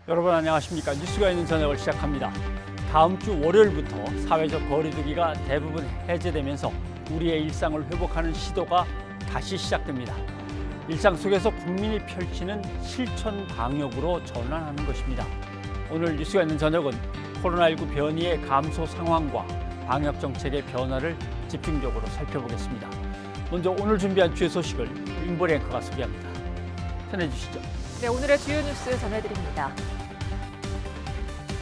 여러분 안녕하십니까? 뉴스가 있는 저녁을 시작합니다. 다음 주 월요일부터 사회적 거리두기가 대부분 해제되면서 우리의 일상을 회복하는 시도가 다시 시작됩니다. 일상 속에서 국민이 펼치는 실천 방역으로 전환하는 것입니다. 오늘 뉴스가 있는 저녁은 코로나19 변이의 감소 상황과 방역 정책의 변화를 집중적으로 살펴보겠습니다. 먼저 오늘 준비한 주요 소식을 임보리 앵커가 소개합니다. 전해주시죠. 네, 오늘의 주요 뉴스 전해드립니다.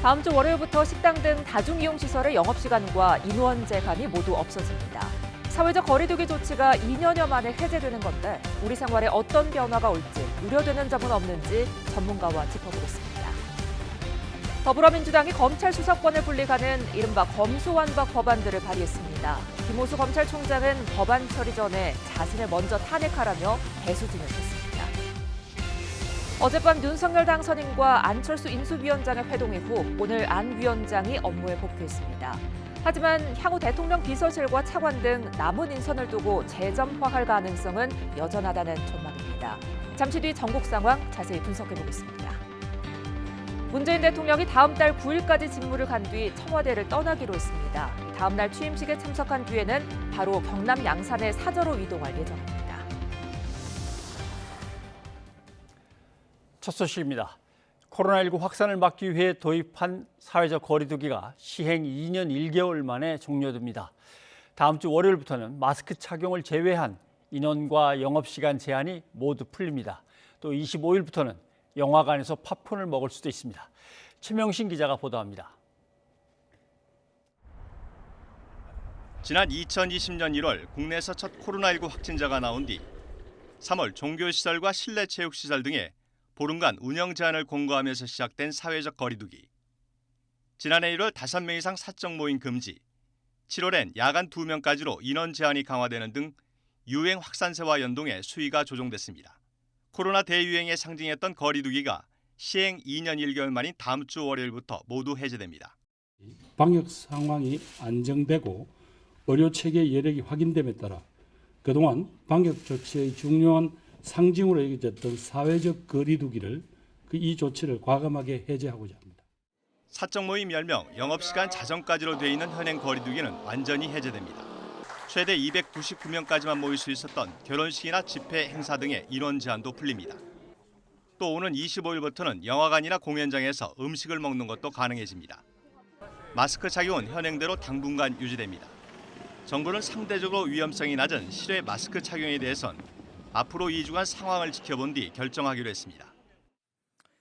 다음 주 월요일부터 식당 등 다중이용시설의 영업시간과 인원 제한이 모두 없어집니다. 사회적 거리두기 조치가 2년여 만에 해제되는 건데 우리 생활에 어떤 변화가 올지 우려되는 점은 없는지 전문가와 짚어보겠습니다. 더불어민주당이 검찰 수사권을 분리하는 이른바 검수완박 법안들을 발의했습니다. 김호수 검찰총장은 법안 처리 전에 자신을 먼저 탄핵하라며 배수진을 했습니다. 어젯밤 윤석열 당선인과 안철수 인수위원장의 회동 이후 오늘 안 위원장이 업무에 복귀했습니다. 하지만 향후 대통령 비서실과 차관 등 남은 인선을 두고 재점화할 가능성은 여전하다는 전망입니다. 잠시 뒤 전국 상황 자세히 분석해보겠습니다. 문재인 대통령이 다음 달 9일까지 직무를 간 뒤 청와대를 떠나기로 했습니다. 다음 날 취임식에 참석한 뒤에는 바로 경남 양산에 사저로 이동할 예정입니다. 첫 소식입니다. 코로나19 확산을 막기 위해 도입한 사회적 거리두기가 시행 2년 1개월 만에 종료됩니다. 다음 주 월요일부터는 마스크 착용을 제외한 인원과 영업시간 제한이 모두 풀립니다. 또 25일부터는 영화관에서 팝콘을 먹을 수도 있습니다. 최명신 기자가 보도합니다. 지난 2020년 1월 국내에서 첫 코로나19 확진자가 나온 뒤 3월 종교시설과 실내체육시설 등에 보름간 운영 제한을 공고하면서 시작된 사회적 거리두기. 지난해 1월 5명 이상 사적 모임 금지, 7월엔 야간 2명까지로 인원 제한이 강화되는 등 유행 확산세와 연동해 수위가 조정됐습니다. 코로나 대유행의 상징이었던 거리두기가 시행 2년 1개월 만인 다음 주 월요일부터 모두 해제됩니다. 방역 상황이 안정되고 의료체계의 여력이 확인됨에 따라 그동안 방역 조치의 중요한 상징으로 여겨졌던 사회적 거리두기를 이 조치를 과감하게 해제하고자 합니다. 사적 모임 10명, 영업시간 자정까지로 돼 있는 현행 거리두기는 완전히 해제됩니다. 최대 299명까지만 모일 수 있었던 결혼식이나 집회, 행사 등의 인원 제한도 풀립니다. 또 오는 25일부터는 영화관이나 공연장에서 음식을 먹는 것도 가능해집니다. 마스크 착용은 현행대로 당분간 유지됩니다. 정부는 상대적으로 위험성이 낮은 실외 마스크 착용에 대해선 앞으로 2주간 상황을 지켜본 뒤 결정하기로 했습니다.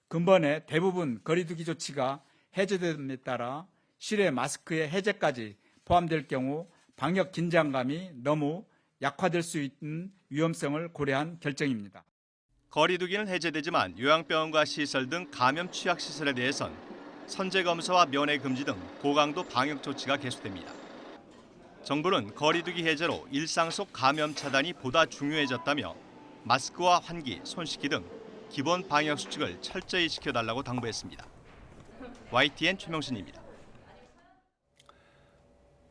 근본에 대부분 거리두기 조치가 해제됨에 따라 실외 마스크의 해제까지 포함될 경우 방역 긴장감이 너무 약화될 수 있는 위험성을 고려한 결정입니다. 거리두기는 해제되지만 요양병원과 시설 등 감염 취약시설에 대해선 선제 검사와 면회 금지 등 고강도 방역 조치가 계속됩니다. 정부는 거리두기 해제로 일상 속 감염 차단이 보다 중요해졌다며 마스크와 환기, 손 씻기 등 기본 방역 수칙을 철저히 지켜달라고 당부했습니다. YTN 최명신입니다.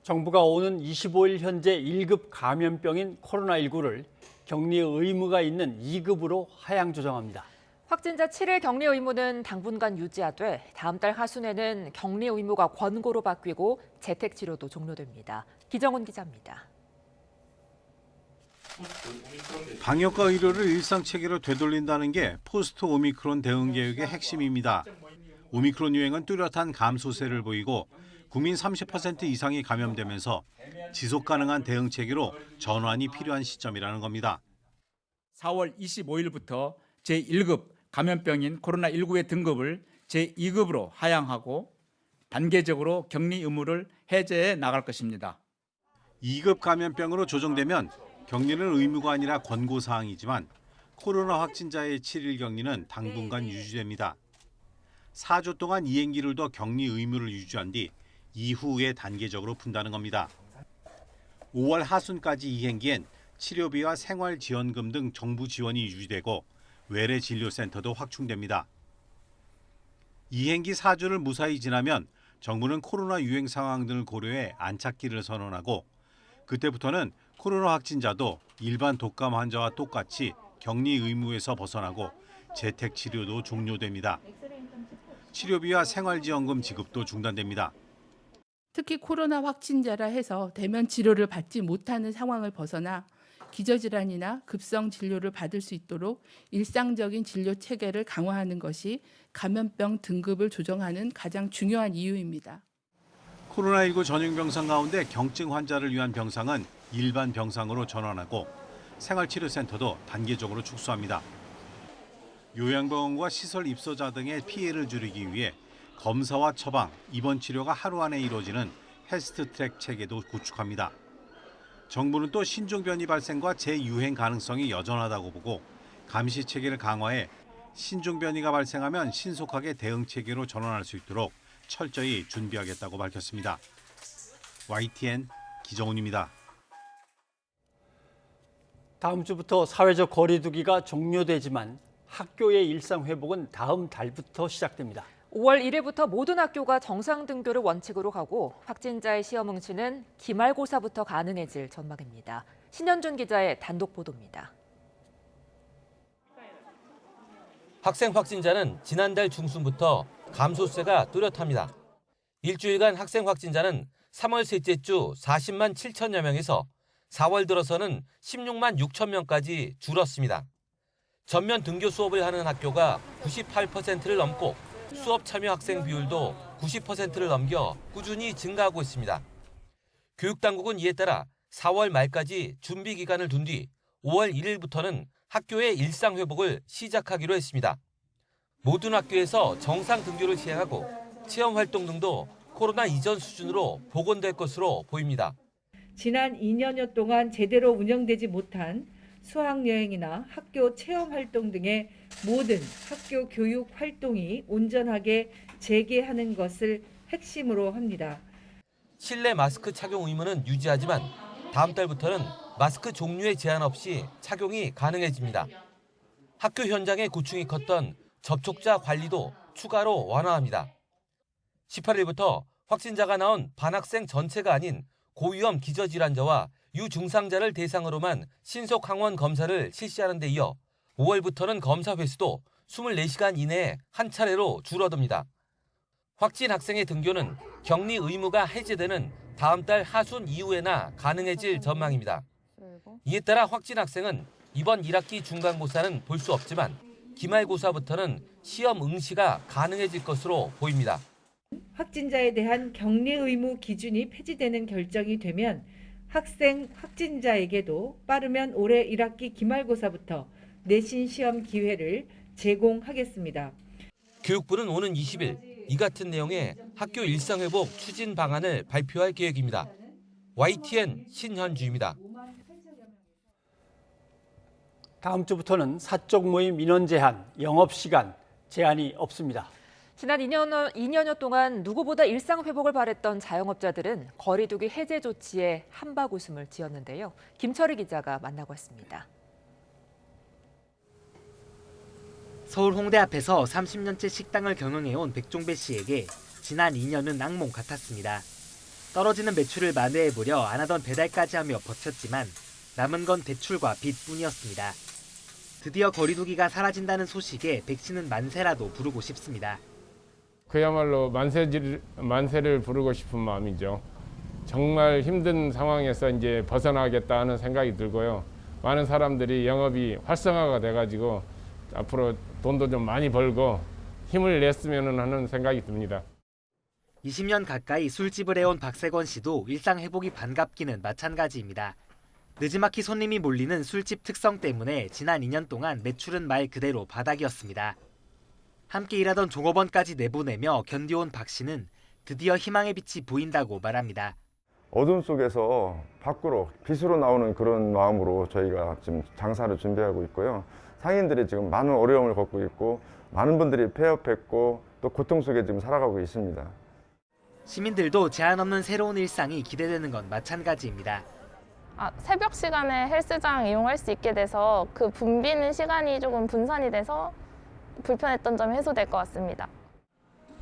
정부가 오는 25일 현재 1급 감염병인 코로나19를 격리 의무가 있는 2급으로 하향 조정합니다. 확진자 7일 격리 의무는 당분간 유지하되 다음 달 하순에는 격리 의무가 권고로 바뀌고 재택 치료도 종료됩니다. 기정훈 기자입니다. 방역과 의료를 일상체계로 되돌린다는 게 포스트 오미크론 대응 계획의 핵심입니다. 오미크론 유행은 뚜렷한 감소세를 보이고 국민 30% 이상이 감염되면서 지속 가능한 대응 체계로 전환이 필요한 시점이라는 겁니다. 4월 25일부터 제1급 감염병인 코로나19의 등급을 제2급으로 하향하고 단계적으로 격리 의무를 해제해 나갈 것입니다. 2급 감염병으로 조정되면 격리는 의무가 아니라 권고사항이지만 코로나 확진자의 7일 격리는 당분간 유지됩니다. 4주 동안 이행기를 둬 격리 의무를 유지한 뒤 이후에 단계적으로 푼다는 겁니다. 5월 하순까지 이행기엔 치료비와 생활지원금 등 정부 지원이 유지되고 외래 진료센터도 확충됩니다. 이행기 4주를 무사히 지나면 정부는 코로나 유행 상황 등을 고려해 안착기를 선언하고 그때부터는 코로나 확진자도 일반 독감 환자와 똑같이 격리 의무에서 벗어나고 재택 치료도 종료됩니다. 치료비와 생활지원금 지급도 중단됩니다. 특히 코로나 확진자라 해서 대면 치료를 받지 못하는 상황을 벗어나 기저질환이나 급성 진료를 받을 수 있도록 일상적인 진료 체계를 강화하는 것이 감염병 등급을 조정하는 가장 중요한 이유입니다. 코로나19 전용 병상 가운데 경증 환자를 위한 병상은 일반 병상으로 전환하고 생활치료센터도 단계적으로 축소합니다. 요양병원과 시설 입소자 등의 피해를 줄이기 위해 검사와 처방, 입원 치료가 하루 안에 이루어지는 패스트트랙 체계도 구축합니다. 정부는 또 신종 변이 발생과 재유행 가능성이 여전하다고 보고 감시 체계를 강화해 신종 변이가 발생하면 신속하게 대응 체계로 전환할 수 있도록 철저히 준비하겠다고 밝혔습니다. YTN 기정훈입니다. 다음 주부터 사회적 거리 두기가 종료되지만 학교의 일상 회복은 다음 달부터 시작됩니다. 5월 1일부터 모든 학교가 정상 등교를 원칙으로 가고 확진자의 시험 응시는 기말고사부터 가능해질 전망입니다. 신현준 기자의 단독 보도입니다. 학생 확진자는 지난달 중순부터 감소세가 뚜렷합니다. 일주일간 학생 확진자는 3월 셋째 주 40만 7천여 명에서 4월 들어서는 16만 6천 명까지 줄었습니다. 전면 등교 수업을 하는 학교가 98%를 넘고 수업 참여 학생 비율도 90%를 넘겨 꾸준히 증가하고 있습니다. 교육당국은 이에 따라 4월 말까지 준비 기간을 둔 뒤 5월 1일부터는 학교의 일상 회복을 시작하기로 했습니다. 모든 학교에서 정상 등교를 시행하고 체험 활동 등도 코로나 이전 수준으로 복원될 것으로 보입니다. 지난 2년여 동안 제대로 운영되지 못한 수학여행이나 학교 체험 활동 등의 모든 학교 교육 활동이 온전하게 재개하는 것을 핵심으로 합니다. 실내 마스크 착용 의무는 유지하지만 다음 달부터는 마스크 종류에 제한 없이 착용이 가능해집니다. 학교 현장의 고충이 컸던 접촉자 관리도 추가로 완화합니다. 18일부터 확진자가 나온 반학생 전체가 아닌 고위험 기저질환자와 유증상자를 대상으로만 신속 항원 검사를 실시하는 데 이어 5월부터는 검사 횟수도 24시간 이내에 한 차례로 줄어듭니다. 확진 학생의 등교는 격리 의무가 해제되는 다음 달 하순 이후에나 가능해질 전망입니다. 이에 따라 확진 학생은 이번 1학기 중간고사는 볼 수 없지만 기말고사부터는 시험 응시가 가능해질 것으로 보입니다. 확진자에 대한 격리 의무 기준이 폐지되는 결정이 되면 학생 확진자에게도 빠르면 올해 1학기 기말고사부터 내신 시험 기회를 제공하겠습니다. 교육부는 오는 20일 이 같은 내용의 학교 일상회복 추진 방안을 발표할 계획입니다. YTN 신현주입니다. 다음 주부터는 사적 모임 인원 제한, 영업시간 제한이 없습니다. 지난 2년여 동안 누구보다 일상 회복을 바랬던 자영업자들은 거리 두기 해제 조치에 한바구음을 지었는데요. 김철희 기자가 만나고 왔습니다. 서울 홍대 앞에서 30년째 식당을 경영해온 백종배 씨에게 지난 2년은 악몽 같았습니다. 떨어지는 매출을 만회해보려 안 하던 배달까지 하며 버텼지만 남은 건 대출과 빚뿐이었습니다. 드디어 거리두기가 사라진다는 소식에 백 씨는 만세라도 부르고 싶습니다. 그야말로 만세를 부르고 싶은 마음이죠. 정말 힘든 상황에서 이제 벗어나겠다 하는 생각이 들고요. 많은 사람들이 영업이 활성화가 돼가지고 앞으로 돈도 좀 많이 벌고 힘을 냈으면 하는 생각이 듭니다. 20년 가까이 술집을 해온 박세권 씨도 일상 회복이 반갑기는 마찬가지입니다. 느지막이 손님이 몰리는 술집 특성 때문에 지난 2년 동안 매출은 말 그대로 바닥이었습니다. 함께 일하던 종업원까지 내보내며 견뎌온 박 씨는 드디어 희망의 빛이 보인다고 말합니다. 어둠 속에서 밖으로 빛으로 나오는 그런 마음으로 저희가 지금 장사를 준비하고 있고요. 상인들이 지금 많은 어려움을 겪고 있고 많은 분들이 폐업했고 또 고통 속에 지금 살아가고 있습니다. 시민들도 제한 없는 새로운 일상이 기대되는 건 마찬가지입니다. 새벽 시간에 헬스장 이용할 수 있게 돼서 그 붐비는 시간이 조금 분산이 돼서 불편했던 점이 해소될 것 같습니다.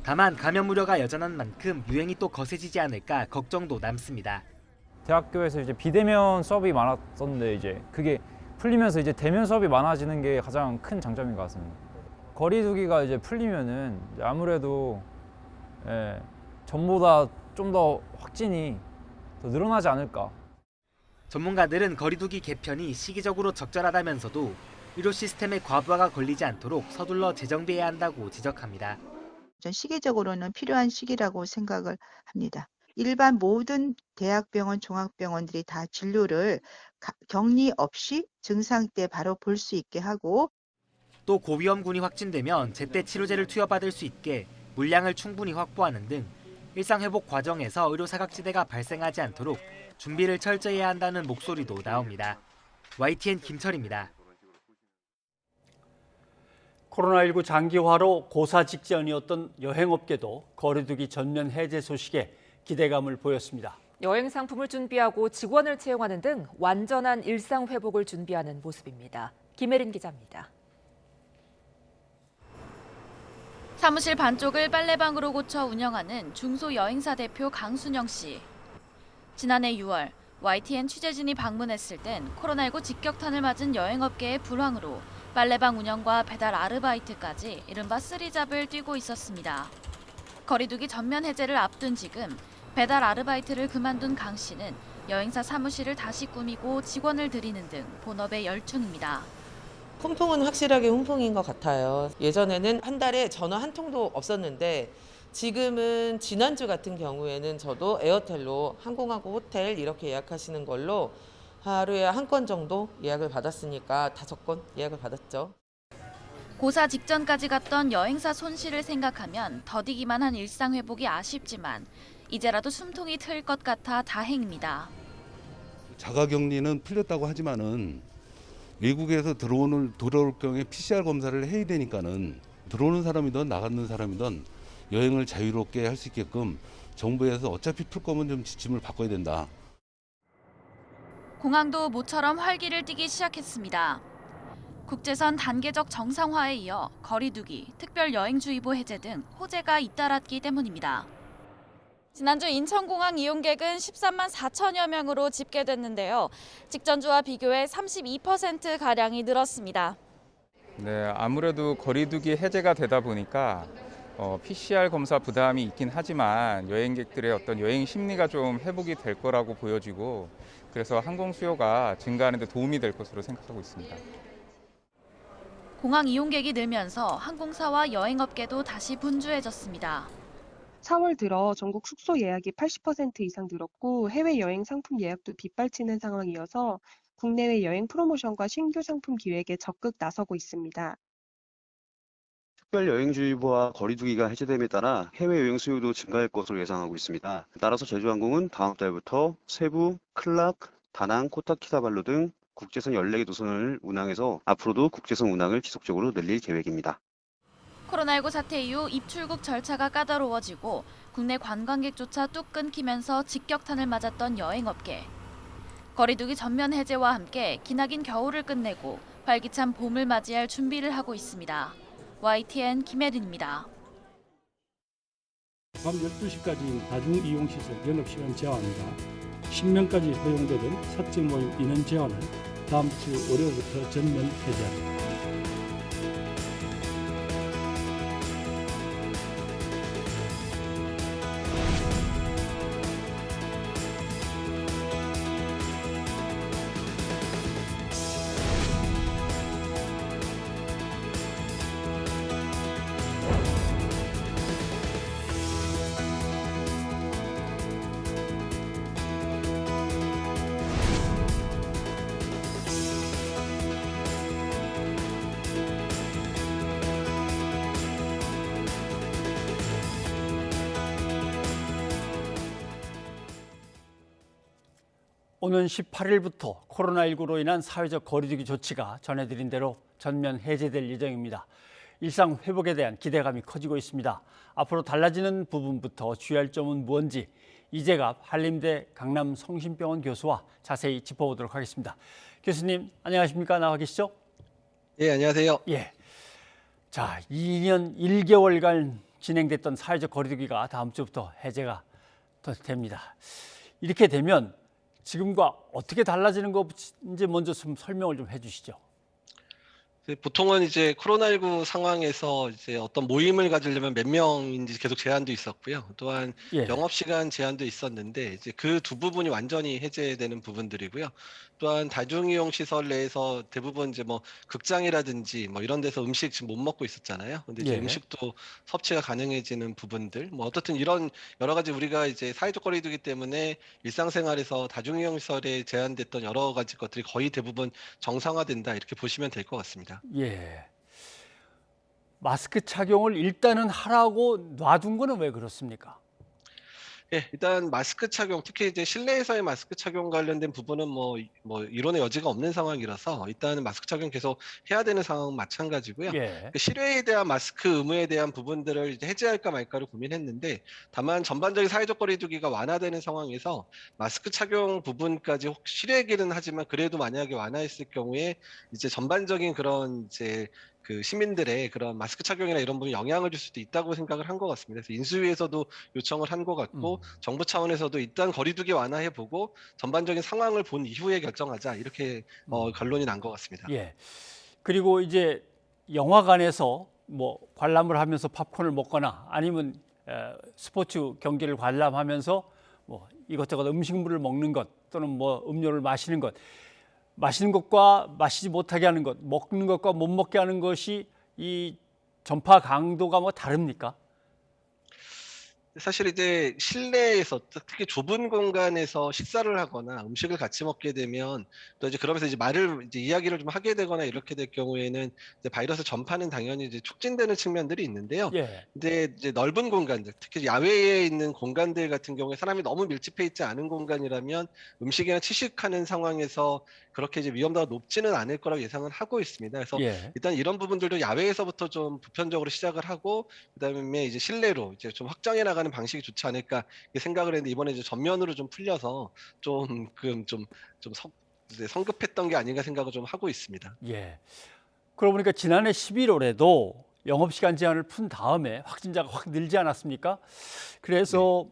다만 감염 우려가 여전한 만큼 유행이 또 거세지지 않을까 걱정도 남습니다. 대학교에서 이제 비대면 수업이 많았었는데 이제 그게 풀리면서 이제 대면 수업이 많아지는 게 가장 큰 장점인 것 같습니다. 거리두기가 이제 풀리면은 이제 아무래도 전보다 좀 더 확진이 더 늘어나지 않을까. 전문가들은 거리두기 개편이 시기적으로 적절하다면서도 의료 시스템의 과부하가 걸리지 않도록 서둘러 재정비해야 한다고 지적합니다. 시기적으로는 필요한 시기라고 생각을 합니다. 일반 모든 대학병원, 종합병원들이 다 진료를 격리 없이 증상 때 바로 볼 수 있게 하고 또 고위험군이 확진되면 제때 치료제를 투여받을 수 있게 물량을 충분히 확보하는 등 일상회복 과정에서 의료 사각지대가 발생하지 않도록 준비를 철저히 해야 한다는 목소리도 나옵니다. YTN 김철입니다. 코로나19 장기화로 고사 직전이었던 여행업계도 거리두기 전면 해제 소식에 기대감을 보였습니다. 여행 상품을 준비하고 직원을 채용하는 등 완전한 일상 회복을 준비하는 모습입니다. 김혜린 기자입니다. 사무실 반쪽을 빨래방으로 고쳐 운영하는 중소여행사 대표 강순영 씨. 지난해 6월 YTN 취재진이 방문했을 땐 코로나19 직격탄을 맞은 여행업계의 불황으로 빨래방 운영과 배달 아르바이트까지 이른바 쓰리잡을 뛰고 있었습니다. 거리두기 전면 해제를 앞둔 지금 배달 아르바이트를 그만둔 강 씨는 여행사 사무실을 다시 꾸미고 직원을 들이는 등 본업에 열중입니다. 훈풍은 확실하게 훈풍인 것 같아요. 예전에는 한 달에 전화 한 통도 없었는데 지금은 지난주 같은 경우에는 저도 에어텔로 항공하고 호텔 이렇게 예약하시는 걸로 하루에 한 건 정도 예약을 받았으니까 5건 예약을 받았죠. 고사 직전까지 갔던 여행사 손실을 생각하면 더디기만 한 일상 회복이 아쉽지만 이제라도 숨통이 트일 것 같아 다행입니다. 자가격리는 풀렸다고 하지만은 외국에서 들어올 경우에 PCR 검사를 해야 되니까는 들어오는 사람이든 나가는 사람이든 여행을 자유롭게 할 수 있게끔 정부에서 어차피 풀 거면 좀 지침을 바꿔야 된다. 공항도 모처럼 활기를 띠기 시작했습니다. 국제선 단계적 정상화에 이어 거리두기, 특별 여행주의보 해제 등 호재가 잇따랐기 때문입니다. 지난주 인천공항 이용객은 13만 4천여 명으로 집계됐는데요. 직전주와 비교해 32%가량이 늘었습니다. 네, 아무래도 거리두기 해제가 되다 보니까 PCR 검사 부담이 있긴 하지만 여행객들의 어떤 여행 심리가 좀 회복이 될 거라고 보여지고 그래서 항공 수요가 증가하는 데 도움이 될 것으로 생각하고 있습니다. 공항 이용객이 늘면서 항공사와 여행업계도 다시 분주해졌습니다. 4월 들어 전국 숙소 예약이 80% 이상 늘었고 해외여행 상품 예약도 빗발치는 상황이어서 국내외 여행 프로모션과 신규 상품 기획에 적극 나서고 있습니다. 특별여행주의보와 거리두기가 해제됨에 따라 해외여행 수요도 증가할 것으로 예상하고 있습니다. 따라서 제주항공은 다음 달부터 세부, 클락, 다낭, 코타키나발루 등 국제선 14개 노선을 운항해서 앞으로도 국제선 운항을 지속적으로 늘릴 계획입니다. 코로나19 사태 이후 입출국 절차가 까다로워지고 국내 관광객조차 뚝 끊기면서 직격탄을 맞았던 여행업계. 거리두기 전면 해제와 함께 기나긴 겨울을 끝내고 활기찬 봄을 맞이할 준비를 하고 있습니다. YTN 김혜린입니다. 밤 12시까지 다중이용시설 영업시간 제한과 10명까지 허용되던 사적 모임 인원 제한을 다음 주 월요일부터 전면 해제합니다. 오는 18일부터 코로나19로 인한 사회적 거리두기 조치가 전해드린 대로 전면 해제될 예정입니다. 일상 회복에 대한 기대감이 커지고 있습니다. 앞으로 달라지는 부분부터 주의할 점은 무엇인지 이재갑 한림대 강남성심병원 교수와 자세히 짚어보도록 하겠습니다. 교수님 안녕하십니까? 나와 계시죠? 예, 안녕하세요. 예. 자, 2년 1개월간 진행됐던 사회적 거리두기가 다음 주부터 해제가 됩니다. 이렇게 되면 지금과 어떻게 달라지는 건지 먼저 좀 설명을 좀 해주시죠. 보통은 이제 코로나19 상황에서 이제 어떤 모임을 가지려면 몇 명인지 계속 제한도 있었고요. 또한 예. 영업시간 제한도 있었는데 이제 그 두 부분이 완전히 해제되는 부분들이고요. 또한 다중이용 시설 내에서 대부분 이제 뭐 극장이라든지 뭐 이런 데서 음식 지금 못 먹고 있었잖아요. 근데 이제 예. 음식도 섭취가 가능해지는 부분들, 뭐 어떻든 이런 여러 가지 우리가 이제 사회적 거리두기 때문에 일상생활에서 다중이용 시설에 제한됐던 여러 가지 것들이 거의 대부분 정상화된다 이렇게 보시면 될 것 같습니다. 예. 마스크 착용을 일단은 하라고 놔둔 거는 왜 그렇습니까? 예, 일단 마스크 착용, 특히 이제 실내에서의 마스크 착용 관련된 부분은 뭐 이론의 여지가 없는 상황이라서 일단은 마스크 착용 계속 해야 되는 상황은 마찬가지고요. 예. 그 실외에 대한 마스크 의무에 대한 부분들을 이제 해제할까 말까를 고민했는데, 다만 전반적인 사회적 거리두기가 완화되는 상황에서 마스크 착용 부분까지 실외이기는 하지만 그래도 만약에 완화했을 경우에 이제 전반적인 그런 이제 그 시민들의 그런 마스크 착용이나 이런 부분에 영향을 줄 수도 있다고 생각을 한 것 같습니다. 그래서 인수위에서도 요청을 한 것 같고 정부 차원에서도 일단 거리두기 완화해보고 전반적인 상황을 본 이후에 결정하자 이렇게 결론이 난 것 같습니다. 예. 그리고 이제 영화관에서 뭐 관람을 하면서 팝콘을 먹거나 아니면 스포츠 경기를 관람하면서 뭐 이것저것 음식물을 먹는 것 또는 뭐 음료를 마시는 것, 마시는 것과 마시지 못하게 하는 것, 먹는 것과 못 먹게 하는 것이 이 전파 강도가 뭐 다릅니까? 사실 이제 실내에서 특히 좁은 공간에서 식사를 하거나 음식을 같이 먹게 되면 또 이제 그러면서 이제 이제 이야기를 좀 하게 되거나 이렇게 될 경우에는 이제 바이러스 전파는 당연히 이제 촉진되는 측면들이 있는데요. 예. 근데 이제 넓은 공간들, 특히 야외에 있는 공간들 같은 경우에 사람이 너무 밀집해 있지 않은 공간이라면 음식이나 취식하는 상황에서 그렇게 이제 위험도가 높지는 않을 거라고 예상은 하고 있습니다. 그래서 예. 일단 이런 부분들도 야외에서부터 좀 보편적으로 시작을 하고 그다음에 이제 실내로 이제 좀 확장해 나가는 방식이 좋지 않을까 이렇게 생각을 했는데, 이번에 이제 전면으로 좀 풀려서 이제 성급했던 게 아닌가 생각을 좀 하고 있습니다. 예. 그러고 보니까 지난해 11월에도 영업시간 제한을 푼 다음에 확진자가 확 늘지 않았습니까? 그래서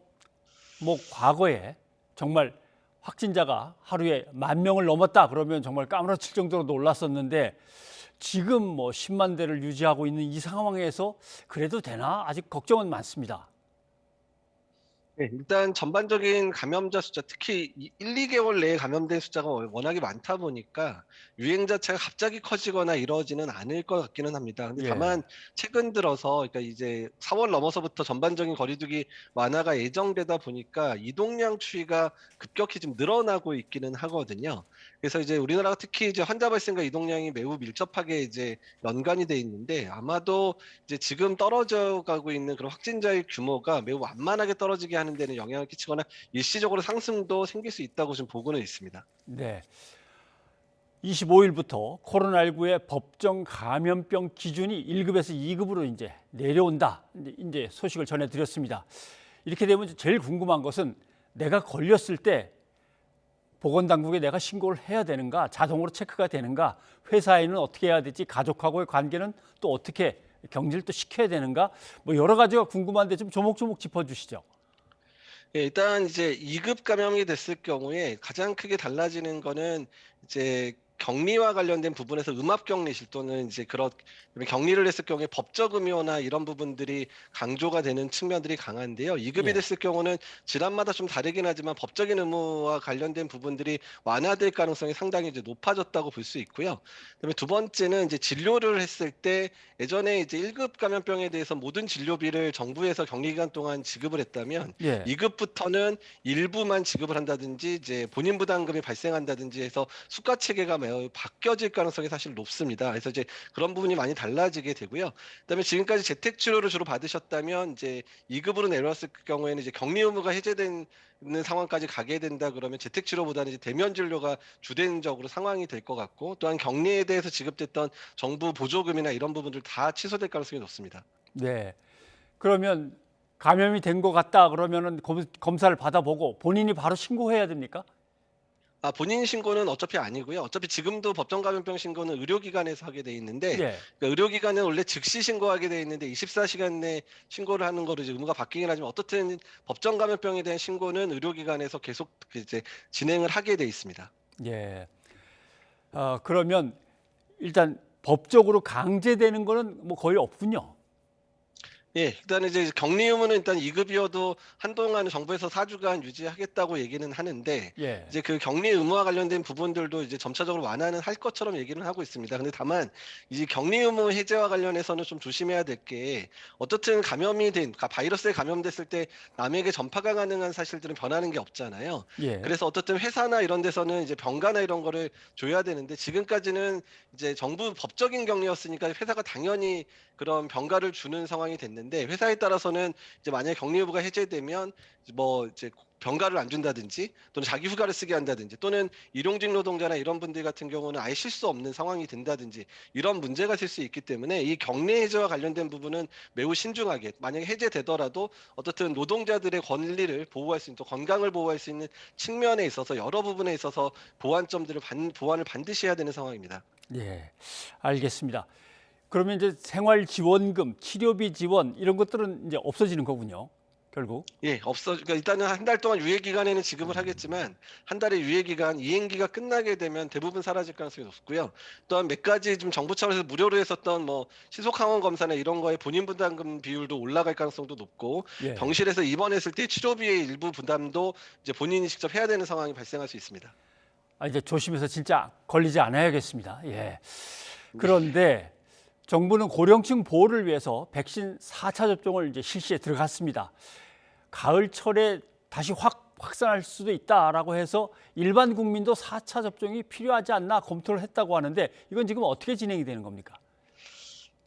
뭐 과거에 정말 확진자가 하루에 10,000명을 넘었다 그러면 정말 까무러칠 정도로 놀랐었는데 지금 뭐 10만 대를 유지하고 있는 이 상황에서 그래도 되나? 아직 걱정은 많습니다. 네, 일단 전반적인 감염자 숫자, 특히 1, 2개월 내에 감염된 숫자가 워낙에 많다 보니까 유행 자체가 갑자기 커지거나 이러지는 않을 것 같기는 합니다. 근데 예. 다만 최근 들어서 그러니까 이제 4월 넘어서부터 전반적인 거리두기 완화가 예정되다 보니까 이동량 추이가 급격히 좀 늘어나고 있기는 하거든요. 그래서 이제 우리나라가 특히 이제 환자 발생과 이동량이 매우 밀접하게 이제 연관이 돼 있는데, 아마도 이제 지금 떨어져 가고 있는 그런 확진자의 규모가 매우 완만하게 떨어지게 하는 데는 영향을 끼치거나 일시적으로 상승도 생길 수 있다고 지금 보고는 있습니다. 네. 25일부터 코로나19의 법정 감염병 기준이 1급에서 2급으로 이제 내려온다. 이제 소식을 전해드렸습니다. 이렇게 되면 제일 궁금한 것은 내가 걸렸을 때 보건당국에 내가 신고를 해야 되는가, 자동으로 체크가 되는가, 회사에는 어떻게 해야 될지, 가족하고의 관계는 또 어떻게 격리를 또 시켜야 되는가, 뭐 여러 가지가 궁금한데 좀 조목조목 짚어주시죠. 예, 일단 이제 2급 감염이 됐을 경우에 가장 크게 달라지는 거는 이제 격리와 관련된 부분에서 음압격리실 또는 이제 그런 격리를 했을 경우에 법적 의무나 이런 부분들이 강조가 되는 측면들이 강한데요. 2급이 예. 됐을 경우는 질환마다 좀 다르긴 하지만 법적인 의무와 관련된 부분들이 완화될 가능성이 상당히 이제 높아졌다고 볼 수 있고요. 그다음에 두 번째는 이제 진료를 했을 때 예전에 이제 1급 감염병에 대해서 모든 진료비를 정부에서 격리 기간 동안 지급을 했다면 예. 2급부터는 일부만 지급을 한다든지 이제 본인 부담금이 발생한다든지 해서 수가 체계가 매우 바뀌어질 가능성이 사실 높습니다. 그래서 이제 그런 부분이 많이 달라지게 되고요. 그다음에 지금까지 재택 치료를 주로 받으셨다면 이제 2급으로 내려왔을 경우에는 이제 격리 의무가 해제되는 상황까지 가게 된다 그러면 재택 치료보다는 이제 대면 진료가 주된적으로 상황이 될 것 같고, 또한 격리에 대해서 지급됐던 정부 보조금이나 이런 부분들 다 취소될 가능성이 높습니다. 네. 그러면 감염이 된 것 같다 그러면은 검사를 받아보고 본인이 바로 신고해야 됩니까? 본인 신고는 어차피 아니고요. 어차피 지금도 법정 감염병 신고는 의료기관에서 하게 돼 있는데, 예. 그러니까 의료기관은 원래 즉시 신고하게 돼 있는데 24시간 내 신고를 하는 거로 이제 의무가 바뀌긴 하지만 어떻든 법정 감염병에 대한 신고는 의료기관에서 계속 이제 진행을 하게 돼 있습니다. 예. 그러면 일단 법적으로 강제되는 거는 뭐 거의 없군요. 예, 일단 이제 격리 의무는 일단 2급이어도 한동안 정부에서 4주간 유지하겠다고 얘기는 하는데 예. 이제 그 격리 의무와 관련된 부분들도 이제 점차적으로 완화는 할 것처럼 얘기는 하고 있습니다. 근데 다만 이 격리 의무 해제와 관련해서는 좀 조심해야 될 게 어떻든 감염이 된 바이러스에 감염됐을 때 남에게 전파가 가능한 사실들은 변하는 게 없잖아요. 예. 그래서 어떻든 회사나 이런 데서는 이제 병가나 이런 거를 줘야 되는데 지금까지는 이제 정부 법적인 격리였으니까 회사가 당연히 그런 병가를 주는 상황이 됐는데 회사에 따라서는 이제 만약에 격리 의무가 해제되면 뭐 이제 병가를 안 준다든지 또는 자기 휴가를 쓰게 한다든지 또는 일용직 노동자나 이런 분들 같은 경우는 아예 쉴 수 없는 상황이 된다든지 이런 문제가 될 수 있기 때문에 이 격리 해제와 관련된 부분은 매우 신중하게 만약에 해제되더라도 어떻든 노동자들의 권리를 보호할 수 있는 또 건강을 보호할 수 있는 측면에 있어서 여러 부분에 있어서 보완을 반드시 해야 되는 상황입니다. 예, 알겠습니다. 그러면 이제 생활지원금, 치료비 지원 이런 것들은 이제 없어지는 거군요. 결국. 예, 그러니까 일단은 한 달 동안 유예 기간에는 지급을 하겠지만 한 달의 유예 기간, 이행기가 끝나게 되면 대부분 사라질 가능성이 높고요. 또한 몇 가지 좀 정부 차원에서 무료로 했었던 뭐 신속 항원 검사나 이런 거에 본인 부담금 비율도 올라갈 가능성도 높고 예. 병실에서 입원했을 때 치료비의 일부 부담도 이제 본인이 직접 해야 되는 상황이 발생할 수 있습니다. 이제 조심해서 진짜 걸리지 않아야겠습니다. 예. 그런데 정부는 고령층 보호를 위해서 백신 4차 접종을 이제 실시에 들어갔습니다. 가을철에 다시 확산할 수도 있다라고 해서 일반 국민도 4차 접종이 필요하지 않나 검토를 했다고 하는데 이건 지금 어떻게 진행이 되는 겁니까?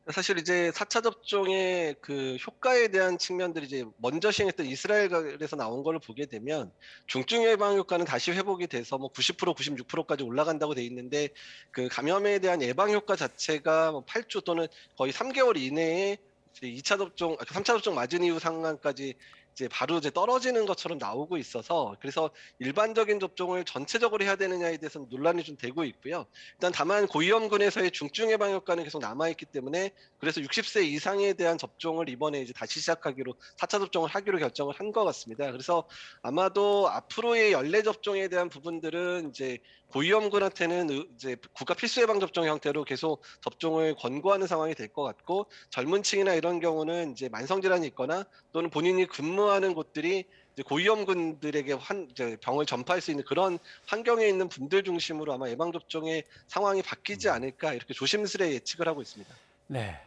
사실 이제 4차 접종의 그 효과에 대한 측면들이 이제 먼저 시행했던 이스라엘에서 나온 거를 보게 되면 중증 예방 효과는 다시 회복이 돼서 뭐 90%, 96%까지 올라간다고 돼 있는데 그 감염에 대한 예방 효과 자체가 뭐 8주 또는 거의 3개월 이내에 이제 2차 접종, 3차 접종 맞은 이후 상황까지 이제 바로 이제 떨어지는 것처럼 나오고 있어서 그래서 일반적인 접종을 전체적으로 해야 되느냐에 대해서는 논란이 좀 되고 있고요. 일단 다만 고위험군에서의 중증 예방 효과는 계속 남아 있기 때문에 그래서 60세 이상에 대한 접종을 이번에 이제 다시 시작하기로 4차 접종을 하기로 결정을 한 것 같습니다. 그래서 아마도 앞으로의 연례 접종에 대한 부분들은 이제 고위험군한테는 이제 국가 필수 예방 접종 형태로 계속 접종을 권고하는 상황이 될 것 같고 젊은 층이나 이런 경우는 이제 만성 질환이 있거나 또는 본인이 근무하는 곳들이 이제 고위험군들에게 이제 병을 전파할 수 있는 그런 환경에 있는 분들 중심으로 아마 예방 접종의 상황이 바뀌지 않을까 이렇게 조심스레 예측을 하고 있습니다. 네.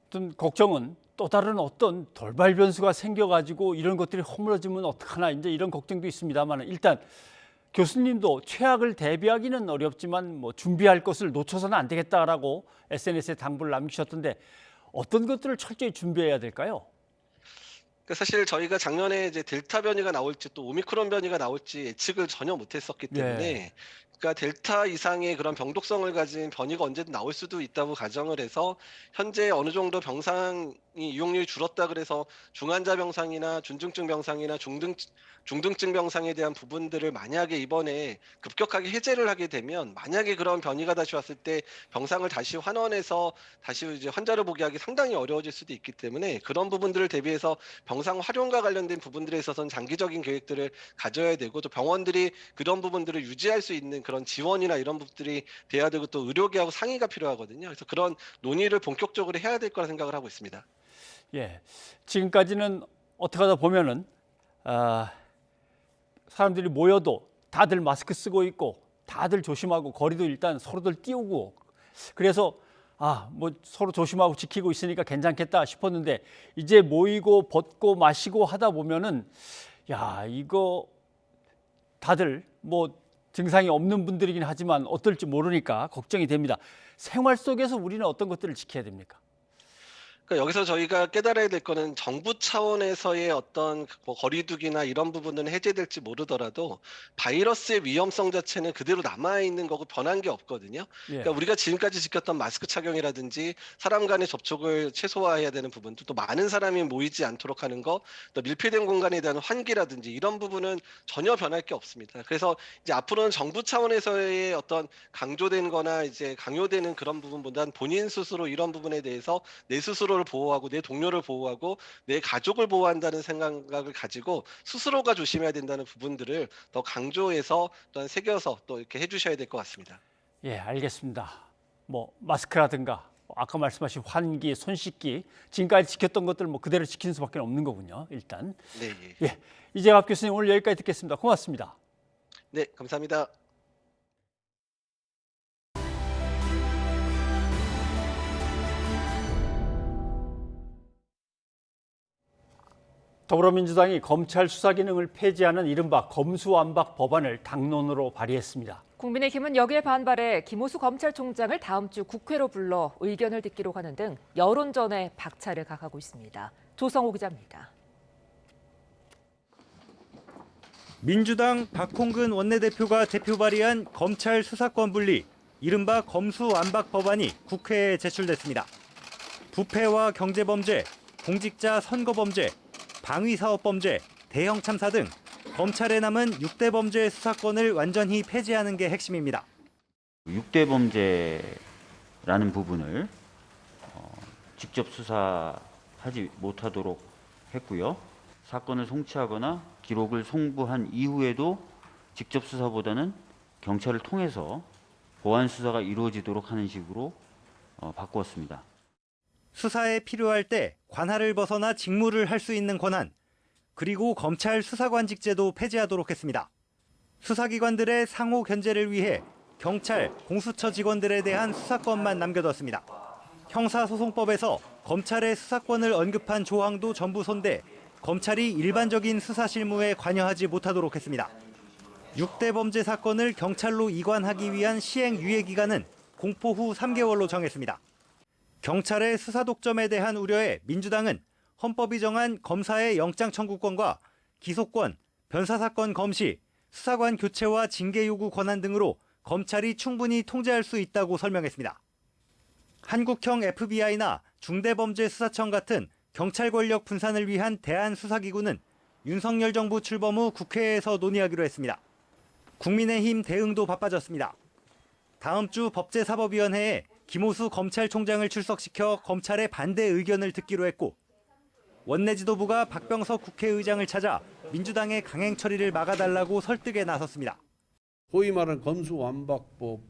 어떤 걱정은 또 다른 어떤 돌발 변수가 생겨가지고 이런 것들이 허물어지면 어떡하나 이제 이런 걱정도 있습니다만 일단 교수님도 최악을 대비하기는 어렵지만 뭐 준비할 것을 놓쳐서는 안 되겠다라고 SNS에 당부를 남기셨던데 어떤 것들을 철저히 준비해야 될까요? 사실 저희가 작년에 이제 델타 변이가 나올지 또 오미크론 변이가 나올지 예측을 전혀 못했었기 때문에 그러니까 델타 이상의 그런 병독성을 가진 변이가 언제든 나올 수도 있다고 가정을 해서 현재 어느 정도 병상이 이용률이 줄었다 그래서 중환자 병상이나 준중증 병상이나 중등증 병상에 대한 부분들을 만약에 이번에 급격하게 해제를 하게 되면 만약에 그런 변이가 다시 왔을 때 병상을 다시 환원해서 다시 이제 환자를 보게 하기 상당히 어려워질 수도 있기 때문에 그런 부분들을 대비해서 병상 활용과 관련된 부분들에 있어서는 장기적인 계획들을 가져야 되고 또 병원들이 그런 부분들을 유지할 수 있는 그런 지원이나 이런 부분들이 돼야 되고 또 의료계하고 상의가 필요하거든요. 그래서 그런 논의를 본격적으로 해야 될 거라 생각을 하고 있습니다. 예, 지금까지는 어떻게 하다 보면은 사람들이 모여도 다들 마스크 쓰고 있고 다들 조심하고 거리도 일단 서로들 띄우고 그래서 뭐 서로 조심하고 지키고 있으니까 괜찮겠다 싶었는데 이제 모이고 벗고 마시고 하다 보면은 이거 다들 뭐 증상이 없는 분들이긴 하지만 어떨지 모르니까 걱정이 됩니다. 생활 속에서 우리는 어떤 것들을 지켜야 됩니까? 그러니까 여기서 저희가 깨달아야 될 거는 정부 차원에서의 어떤 뭐 거리두기나 이런 부분은 해제될지 모르더라도 바이러스의 위험성 자체는 그대로 남아있는 거고 변한 게 없거든요. 그러니까 우리가 지금까지 지켰던 마스크 착용이라든지 사람 간의 접촉을 최소화해야 되는 부분도 또 많은 사람이 모이지 않도록 하는 거, 또 밀폐된 공간에 대한 환기라든지 이런 부분은 전혀 변할 게 없습니다. 그래서 이제 앞으로는 정부 차원에서의 어떤 강조된 거나 이제 강요되는 그런 부분보다는 본인 스스로 이런 부분에 대해서 내 스스로 보호하고 내 동료를 보호하고 내 가족을 보호한다는 생각을 가지고 스스로가 조심해야 된다는 부분들을 더 강조해서 또한 새겨서 또 이렇게 해주셔야 될 것 같습니다. 예, 알겠습니다. 뭐 마스크라든가 아까 말씀하신 환기, 손 씻기 지금까지 지켰던 것들 뭐 그대로 지키는 수밖에 없는 거군요. 일단. 네. 예, 이재갑 교수님 오늘 여기까지 듣겠습니다. 고맙습니다. 네, 감사합니다. 더불어민주당이 검찰 수사 기능을 폐지하는 이른바 검수완박 법안을 당론으로 발의했습니다. 국민의힘은 여기에 반발해 김호수 검찰총장을 다음 주 국회로 불러 의견을 듣기로 하는 등 여론전에 박차를 가하고 있습니다. 조성호 기자입니다. 민주당 박홍근 원내대표가 대표 발의한 검찰 수사권 분리, 이른바 검수완박 법안이 국회에 제출됐습니다. 부패와 경제범죄, 공직자 선거범죄, 방위사업범죄, 대형 참사 등 검찰에 남은 6대 범죄 수사권을 완전히 폐지하는 게 핵심입니다. 6대 범죄라는 부분을 직접 수사하지 못하도록 했고요. 사건을 송치하거나 기록을 송부한 이후에도 직접 수사보다는 경찰을 통해서 보완 수사가 이루어지도록 하는 식으로 바꾸었습니다. 수사에 필요할 때 관할을 벗어나 직무를 할 수 있는 권한, 그리고 검찰 수사관직제도 폐지하도록 했습니다. 수사기관들의 상호 견제를 위해 경찰, 공수처 직원들에 대한 수사권만 남겨뒀습니다. 형사소송법에서 검찰의 수사권을 언급한 조항도 전부 손대 검찰이 일반적인 수사 실무에 관여하지 못하도록 했습니다. 6대 범죄 사건을 경찰로 이관하기 위한 시행 유예 기간은 공포 후 3개월로 정했습니다. 경찰의 수사 독점에 대한 우려에 민주당은 헌법이 정한 검사의 영장 청구권과 기소권, 변사사건 검시, 수사관 교체와 징계 요구 권한 등으로 검찰이 충분히 통제할 수 있다고 설명했습니다. 한국형 FBI나 중대범죄수사청 같은 경찰 권력 분산을 위한 대한수사기구는 윤석열 정부 출범 후 국회에서 논의하기로 했습니다. 국민의힘 대응도 바빠졌습니다. 다음 주 법제사법위원회에 김호수 검찰총장을 출석시켜 검찰의 반대 의견을 듣기로 했고, 원내 지도부가 박병석 국회의장을 찾아 민주당의 강행 처리를 막아달라고 설득에 나섰습니다. 소위 말하는 검수완박법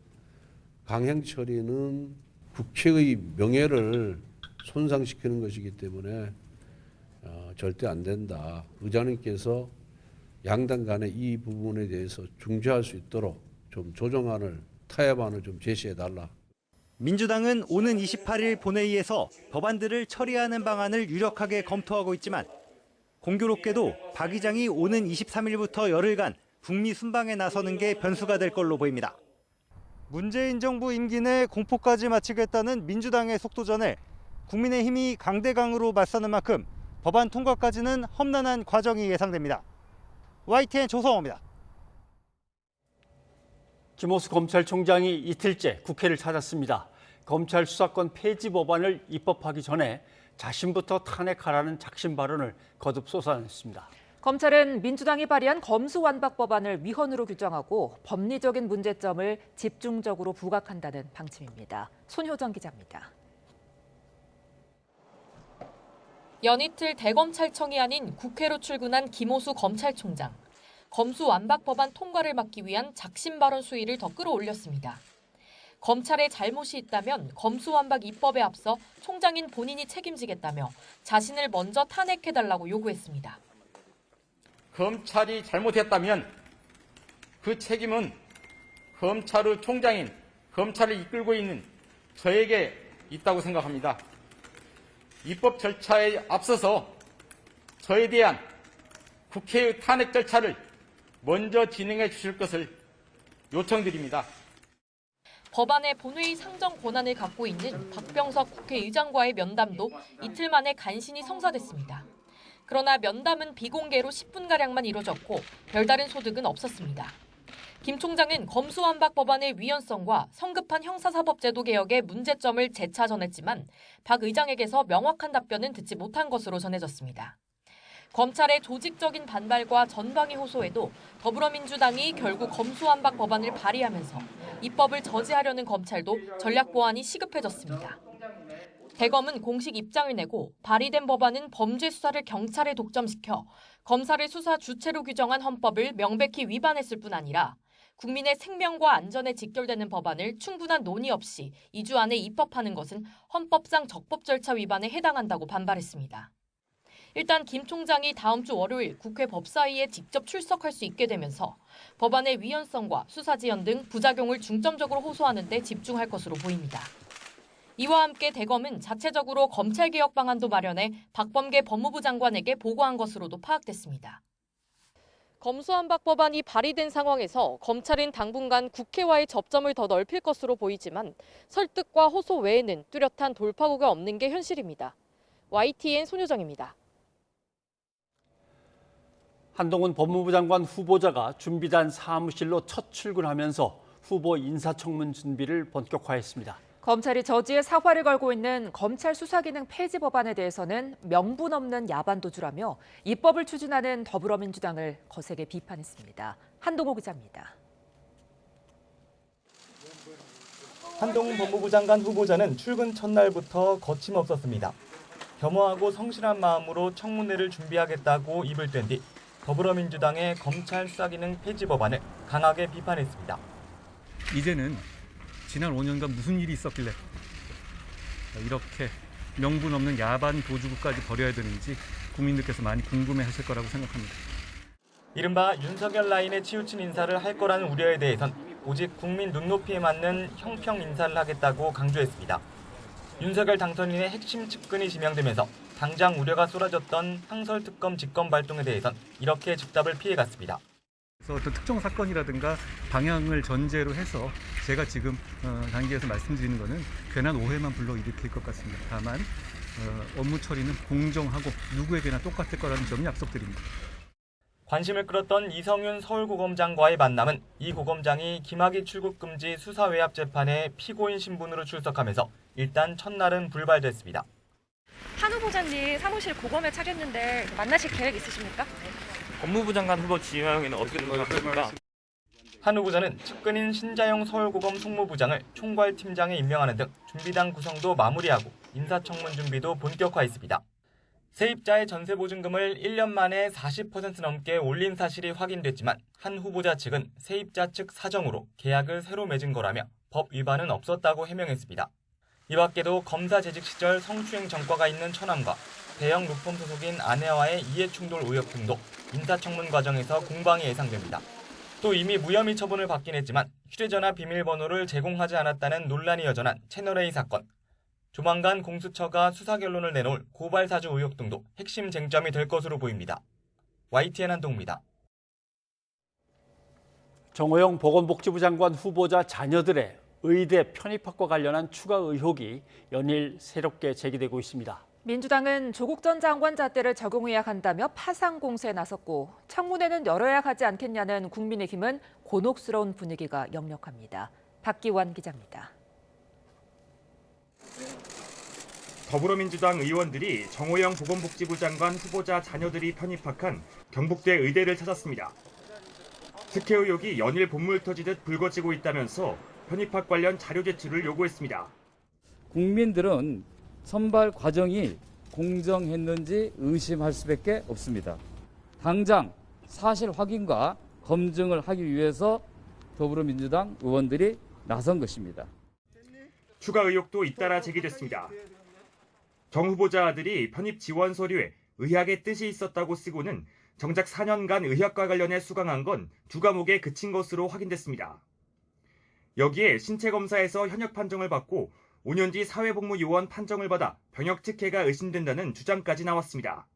강행 처리는 국회의 명예를 손상시키는 것이기 때문에 절대 안 된다. 의장님께서 양당 간에 이 부분에 대해서 중재할 수 있도록 좀 조정안을, 타협안을 좀 제시해달라. 민주당은 오는 28일 본회의에서 법안들을 처리하는 방안을 유력하게 검토하고 있지만, 공교롭게도 박 의장이 오는 23일부터 열흘간 북미 순방에 나서는 게 변수가 될 걸로 보입니다. 문재인 정부 임기 내 공포까지 마치겠다는 민주당의 속도전에 국민의힘이 강대강으로 맞서는 만큼 법안 통과까지는 험난한 과정이 예상됩니다. YTN 조성호입니다. 김호수 검찰총장이 이틀째 국회를 찾았습니다. 검찰 수사권 폐지 법안을 입법하기 전에 자신부터 탄핵하라는 작심 발언을 거듭 쏟아냈습니다. 검찰은 민주당이 발의한 검수완박 법안을 위헌으로 규정하고 법리적인 문제점을 집중적으로 부각한다는 방침입니다. 손효정 기자입니다. 연이틀 대검찰청이 아닌 국회로 출근한 김호수 검찰총장. 검수완박 법안 통과를 막기 위한 작심 발언 수위를 더 끌어올렸습니다. 검찰에 잘못이 있다면 검수완박 입법에 앞서 총장인 본인이 책임지겠다며 자신을 먼저 탄핵해달라고 요구했습니다. 검찰이 잘못했다면 그 책임은 검찰의 총장인 검찰을 이끌고 있는 저에게 있다고 생각합니다. 입법 절차에 앞서서 저에 대한 국회의 탄핵 절차를 먼저 진행해 주실 것을 요청드립니다. 법안의 본회의 상정 권한을 갖고 있는 박병석 국회의장과의 면담도 이틀 만에 간신히 성사됐습니다. 그러나 면담은 비공개로 10분가량만 이뤄졌고 별다른 소득은 없었습니다. 김 총장은 검수완박 법안의 위헌성과 성급한 형사사법제도 개혁의 문제점을 재차 전했지만 박 의장에게서 명확한 답변은 듣지 못한 것으로 전해졌습니다. 검찰의 조직적인 반발과 전방위 호소에도 더불어민주당이 결국 검수완박 법안을 발의하면서 입법을 저지하려는 검찰도 전략 보완이 시급해졌습니다. 대검은 공식 입장을 내고 발의된 법안은 범죄 수사를 경찰에 독점시켜 검사를 수사 주체로 규정한 헌법을 명백히 위반했을 뿐 아니라 국민의 생명과 안전에 직결되는 법안을 충분한 논의 없이 2주 안에 입법하는 것은 헌법상 적법 절차 위반에 해당한다고 반발했습니다. 일단 김 총장이 다음 주 월요일 국회 법사위에 직접 출석할 수 있게 되면서 법안의 위헌성과 수사 지연 등 부작용을 중점적으로 호소하는 데 집중할 것으로 보입니다. 이와 함께 대검은 자체적으로 검찰개혁 방안도 마련해 박범계 법무부 장관에게 보고한 것으로도 파악됐습니다. 검수완박 법안이 발의된 상황에서 검찰은 당분간 국회와의 접점을 더 넓힐 것으로 보이지만 설득과 호소 외에는 뚜렷한 돌파구가 없는 게 현실입니다. YTN 손효정입니다. 한동훈 법무부 장관 후보자가 준비단 사무실로 첫 출근하면서 후보 인사청문 준비를 본격화했습니다. 검찰이 저지의 사활을 걸고 있는 검찰 수사기능 폐지 법안에 대해서는 명분 없는 야반도주라며 입법을 추진하는 더불어민주당을 거세게 비판했습니다. 한동호 기자입니다. 한동훈 법무부 장관 후보자는 출근 첫날부터 거침없었습니다. 겸허하고 성실한 마음으로 청문회를 준비하겠다고 입을 뗀 뒤 더불어민주당의 검찰 수사기능 폐지 법안을 강하게 비판했습니다. 이제는 지난 5년간 무슨 일이 있었길래 이렇게 명분 없는 야반 도주구까지 벌여야 되는지 국민들께서 많이 궁금해하실 거라고 생각합니다. 이른바 윤석열 라인에 치우친 인사를 할 거라는 우려에 대해선 오직 국민 눈높이에 맞는 형평 인사를 하겠다고 강조했습니다. 윤석열 당선인의 핵심 측근이 지명되면서 당장 우려가 쏟아졌던 항설특검 직권 발동에 대해선 이렇게 즉답을 피해갔습니다. 그래서 어떤 특정 사건이라든가 방향을 전제로 해서 제가 지금 단계에서 말씀드리는 것은 괜한 오해만 불러일으킬 것 같습니다. 다만 업무 처리는 공정하고 누구에게나 똑같을 거라는 점을 약속드립니다. 관심을 끌었던 이성윤 서울고검장과의 만남은 이 고검장이 김학의 출국 금지 수사 외압 재판에 피고인 신분으로 출석하면서 일단 첫날은 불발됐습니다. 한 후보자님 사무실 고검에 차렸는데 만나실 계획 있으십니까? 법무부 장관 후보 지명에는 어떻게 생각하십니까? 한 후보자는 측근인 신자영 서울고검 송무부장을 총괄팀장에 임명하는 등 준비단 구성도 마무리하고 인사청문 준비도 본격화했습니다. 세입자의 전세보증금을 1년 만에 40% 넘게 올린 사실이 확인됐지만 한 후보자 측은 세입자 측 사정으로 계약을 새로 맺은 거라며 법 위반은 없었다고 해명했습니다. 이 밖에도 검사 재직 시절 성추행 전과가 있는 처남과 대형 루펌 소속인 아내와의 이해충돌 의혹 등도 인사청문 과정에서 공방이 예상됩니다. 또 이미 무혐의 처분을 받긴 했지만 휴대전화 비밀번호를 제공하지 않았다는 논란이 여전한 채널A 사건, 조만간 공수처가 수사 결론을 내놓을 고발 사주 의혹 등도 핵심 쟁점이 될 것으로 보입니다. YTN 한동훈입니다. 정호영 보건복지부 장관 후보자 자녀들의 의대 편입학과 관련한 추가 의혹이 연일 새롭게 제기되고 있습니다. 민주당은 조국 전 장관 잣대를 적용해야 한다며 파상 공세에 나섰고 청문회는 열어야 하지 않겠냐는 국민의힘은 곤혹스러운 분위기가 역력합니다. 박기환 기자입니다. 더불어민주당 의원들이 정호영 보건복지부 장관 후보자 자녀들이 편입학한 경북대 의대를 찾았습니다. 특혜 의혹이 연일 본물 터지듯 불거지고 있다면서 편입학 관련 자료 제출을 요구했습니다. 국민들은 선발 과정이 공정했는지 의심할 수밖에 없습니다. 당장 사실 확인과 검증을 하기 위해서 더불어민주당 의원들이 나선 것입니다. 추가 의혹도 잇따라 제기됐습니다. 정 후보자 아들이 편입 지원 서류에 의학의 뜻이 있었다고 쓰고는 정작 4년간 의학과 관련해 수강한 건 2과목에 그친 것으로 확인됐습니다. 여기에 신체검사에서 현역 판정을 받고 5년 뒤 사회복무요원 판정을 받아 병역 특혜가 의심된다는 주장까지 나왔습니다.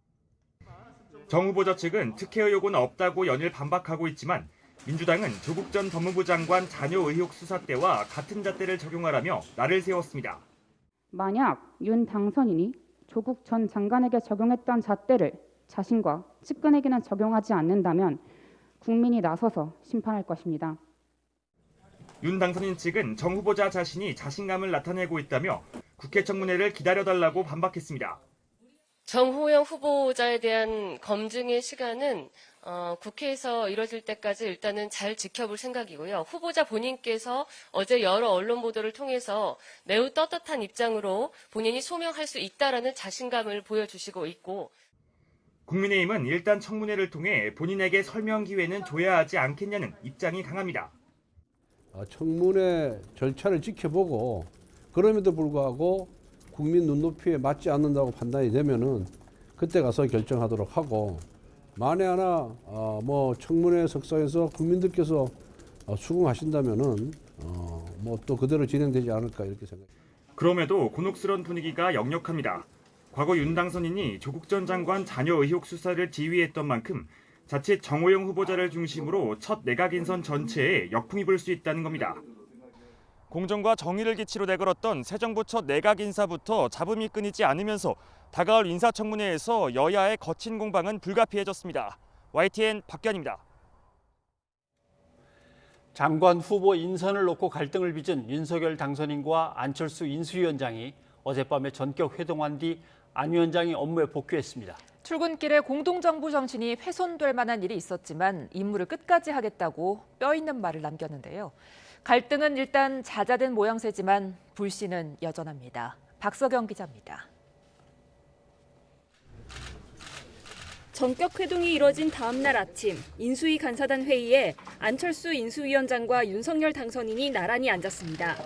정 후보자 측은 특혜 의혹은 없다고 연일 반박하고 있지만 민주당은 조국 전 법무부 장관 자녀 의혹 수사 때와 같은 잣대를 적용하라며 날을 세웠습니다. 만약 윤 당선인이 조국 전 장관에게 적용했던 잣대를 자신과 측근에게는 적용하지 않는다면 국민이 나서서 심판할 것입니다. 윤 당선인 측은 정 후보자 자신이 자신감을 나타내고 있다며 국회 청문회를 기다려달라고 반박했습니다. 정호영 후보자에 대한 검증의 시간은 국회에서 이뤄질 때까지 일단은 잘 지켜볼 생각이고요. 후보자 본인께서 어제 여러 언론 보도를 통해서 매우 떳떳한 입장으로 본인이 소명할 수 있다라는 자신감을 보여주시고 있고, 국민의힘은 일단 청문회를 통해 본인에게 설명 기회는 줘야 하지 않겠냐는 입장이 강합니다. 청문회 절차를 지켜보고 그럼에도 불구하고 국민 눈높이에 맞지 않는다고 판단이 되면은 그때 가서 결정하도록 하고 만에 하나 뭐 청문회 석상에서 국민들께서 수긍하신다면은 뭐 또 그대로 진행되지 않을까 이렇게 생각합니다. 그럼에도 곤혹스러운 분위기가 역력합니다. 과거 윤 당선인이 조국 전 장관 자녀 의혹 수사를 지휘했던 만큼 자칫 정호영 후보자를 중심으로 첫 내각 인선 전체에 역풍이 불 수 있다는 겁니다. 공정과 정의를 기치로 내걸었던 새 정부 첫 내각 인사부터 잡음이 끊이지 않으면서 다가올 인사청문회에서 여야의 거친 공방은 불가피해졌습니다. YTN 박견입니다. 장관 후보 인선을 놓고 갈등을 빚은 윤석열 당선인과 안철수 인수위원장이 어젯밤에 전격 회동한 뒤 안 위원장이 업무에 복귀했습니다. 출근길에 공동정부 정신이 훼손될 만한 일이 있었지만 임무를 끝까지 하겠다고 뼈 있는 말을 남겼는데요. 갈등은 일단 잦아든 모양새지만 불씨는 여전합니다. 박서경 기자입니다. 전격 회동이 이뤄진 다음 날 아침 인수위 간사단 회의에 안철수 인수위원장과 윤석열 당선인이 나란히 앉았습니다.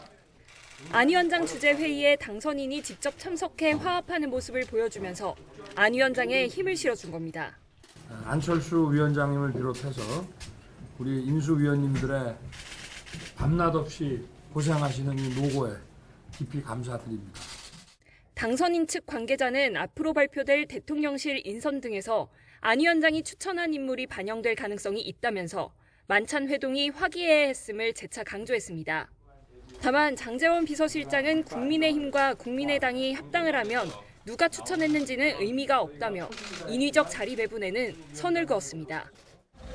안 위원장 주재 회의에 당선인이 직접 참석해 화합하는 모습을 보여주면서 안 위원장에 힘을 실어준 겁니다. 안철수 위원장님을 비롯해서 우리 인수위원님들의 밤낮 없이 고생하시는 이 노고에 깊이 감사드립니다. 당선인 측 관계자는 앞으로 발표될 대통령실 인선 등에서 안 위원장이 추천한 인물이 반영될 가능성이 있다면서 만찬 회동이 화기애애했음을 재차 강조했습니다. 다만 장제원 비서실장은 국민의힘과 국민의당이 합당을 하면 누가 추천했는지는 의미가 없다며 인위적 자리 배분에는 선을 그었습니다.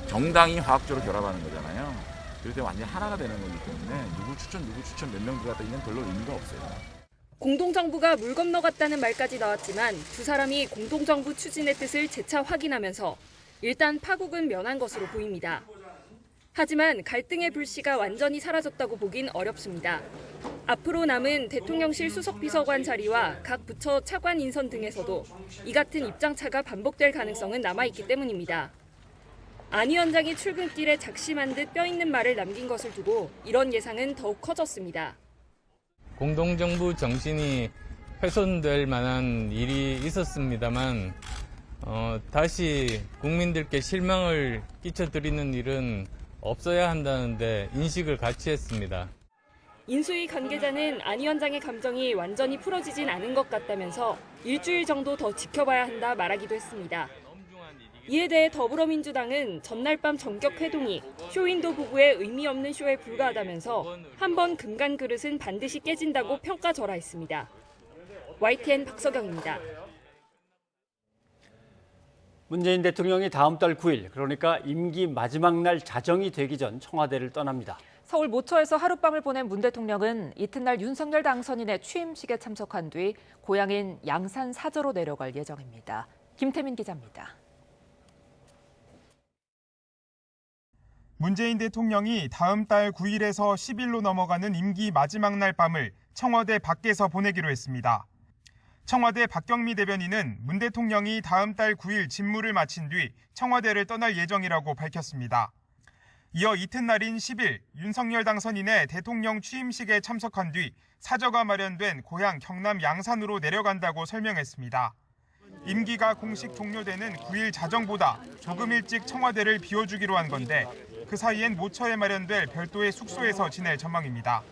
정당이 화학적으로 결합하는 거잖아요. 그럴 때 완전히 하나가 되는 거기 때문에 누구 추천 몇 명 들어갔다 이건 별로 의미가 없어요. 공동정부가 물 건너갔다는 말까지 나왔지만 두 사람이 공동정부 추진의 뜻을 재차 확인하면서 일단 파국은 면한 것으로 보입니다. 하지만 갈등의 불씨가 완전히 사라졌다고 보긴 어렵습니다. 앞으로 남은 대통령실 수석비서관 자리와 각 부처 차관 인선 등에서도 이 같은 입장차가 반복될 가능성은 남아있기 때문입니다. 안 위원장이 출근길에 작심한 듯 뼈 있는 말을 남긴 것을 두고 이런 예상은 더욱 커졌습니다. 공동정부 정신이 훼손될 만한 일이 있었습니다만 다시 국민들께 실망을 끼쳐드리는 일은 없어야 한다는데 인식을 같이 했습니다. 인수위 관계자는 안 위원장의 감정이 완전히 풀어지진 않은 것 같다면서 일주일 정도 더 지켜봐야 한다 말하기도 했습니다. 이에 대해 더불어민주당은 전날 밤 전격 회동이 쇼윈도 부부의 의미 없는 쇼에 불과하다면서 한 번 금간 그릇은 반드시 깨진다고 평가절하했습니다. YTN 박서경입니다. 문재인 대통령이 다음 달 9일, 그러니까 임기 마지막 날 자정이 되기 전 청와대를 떠납니다. 서울 모처에서 하룻밤을 보낸 문 대통령은 이튿날 윤석열 당선인의 취임식에 참석한 뒤 고향인 양산 사저로 내려갈 예정입니다. 김태민 기자입니다. 문재인 대통령이 다음 달 9일에서 10일로 넘어가는 임기 마지막 날 밤을 청와대 밖에서 보내기로 했습니다. 청와대 박경미 대변인은 문 대통령이 다음 달 9일 직무를 마친 뒤 청와대를 떠날 예정이라고 밝혔습니다. 이어 이튿날인 10일 윤석열 당선인의 대통령 취임식에 참석한 뒤 사저가 마련된 고향 경남 양산으로 내려간다고 설명했습니다. 임기가 공식 종료되는 9일 자정보다 조금 일찍 청와대를 비워주기로 한 건데 그 사이엔 모처에 마련될 별도의 숙소에서 지낼 전망입니다.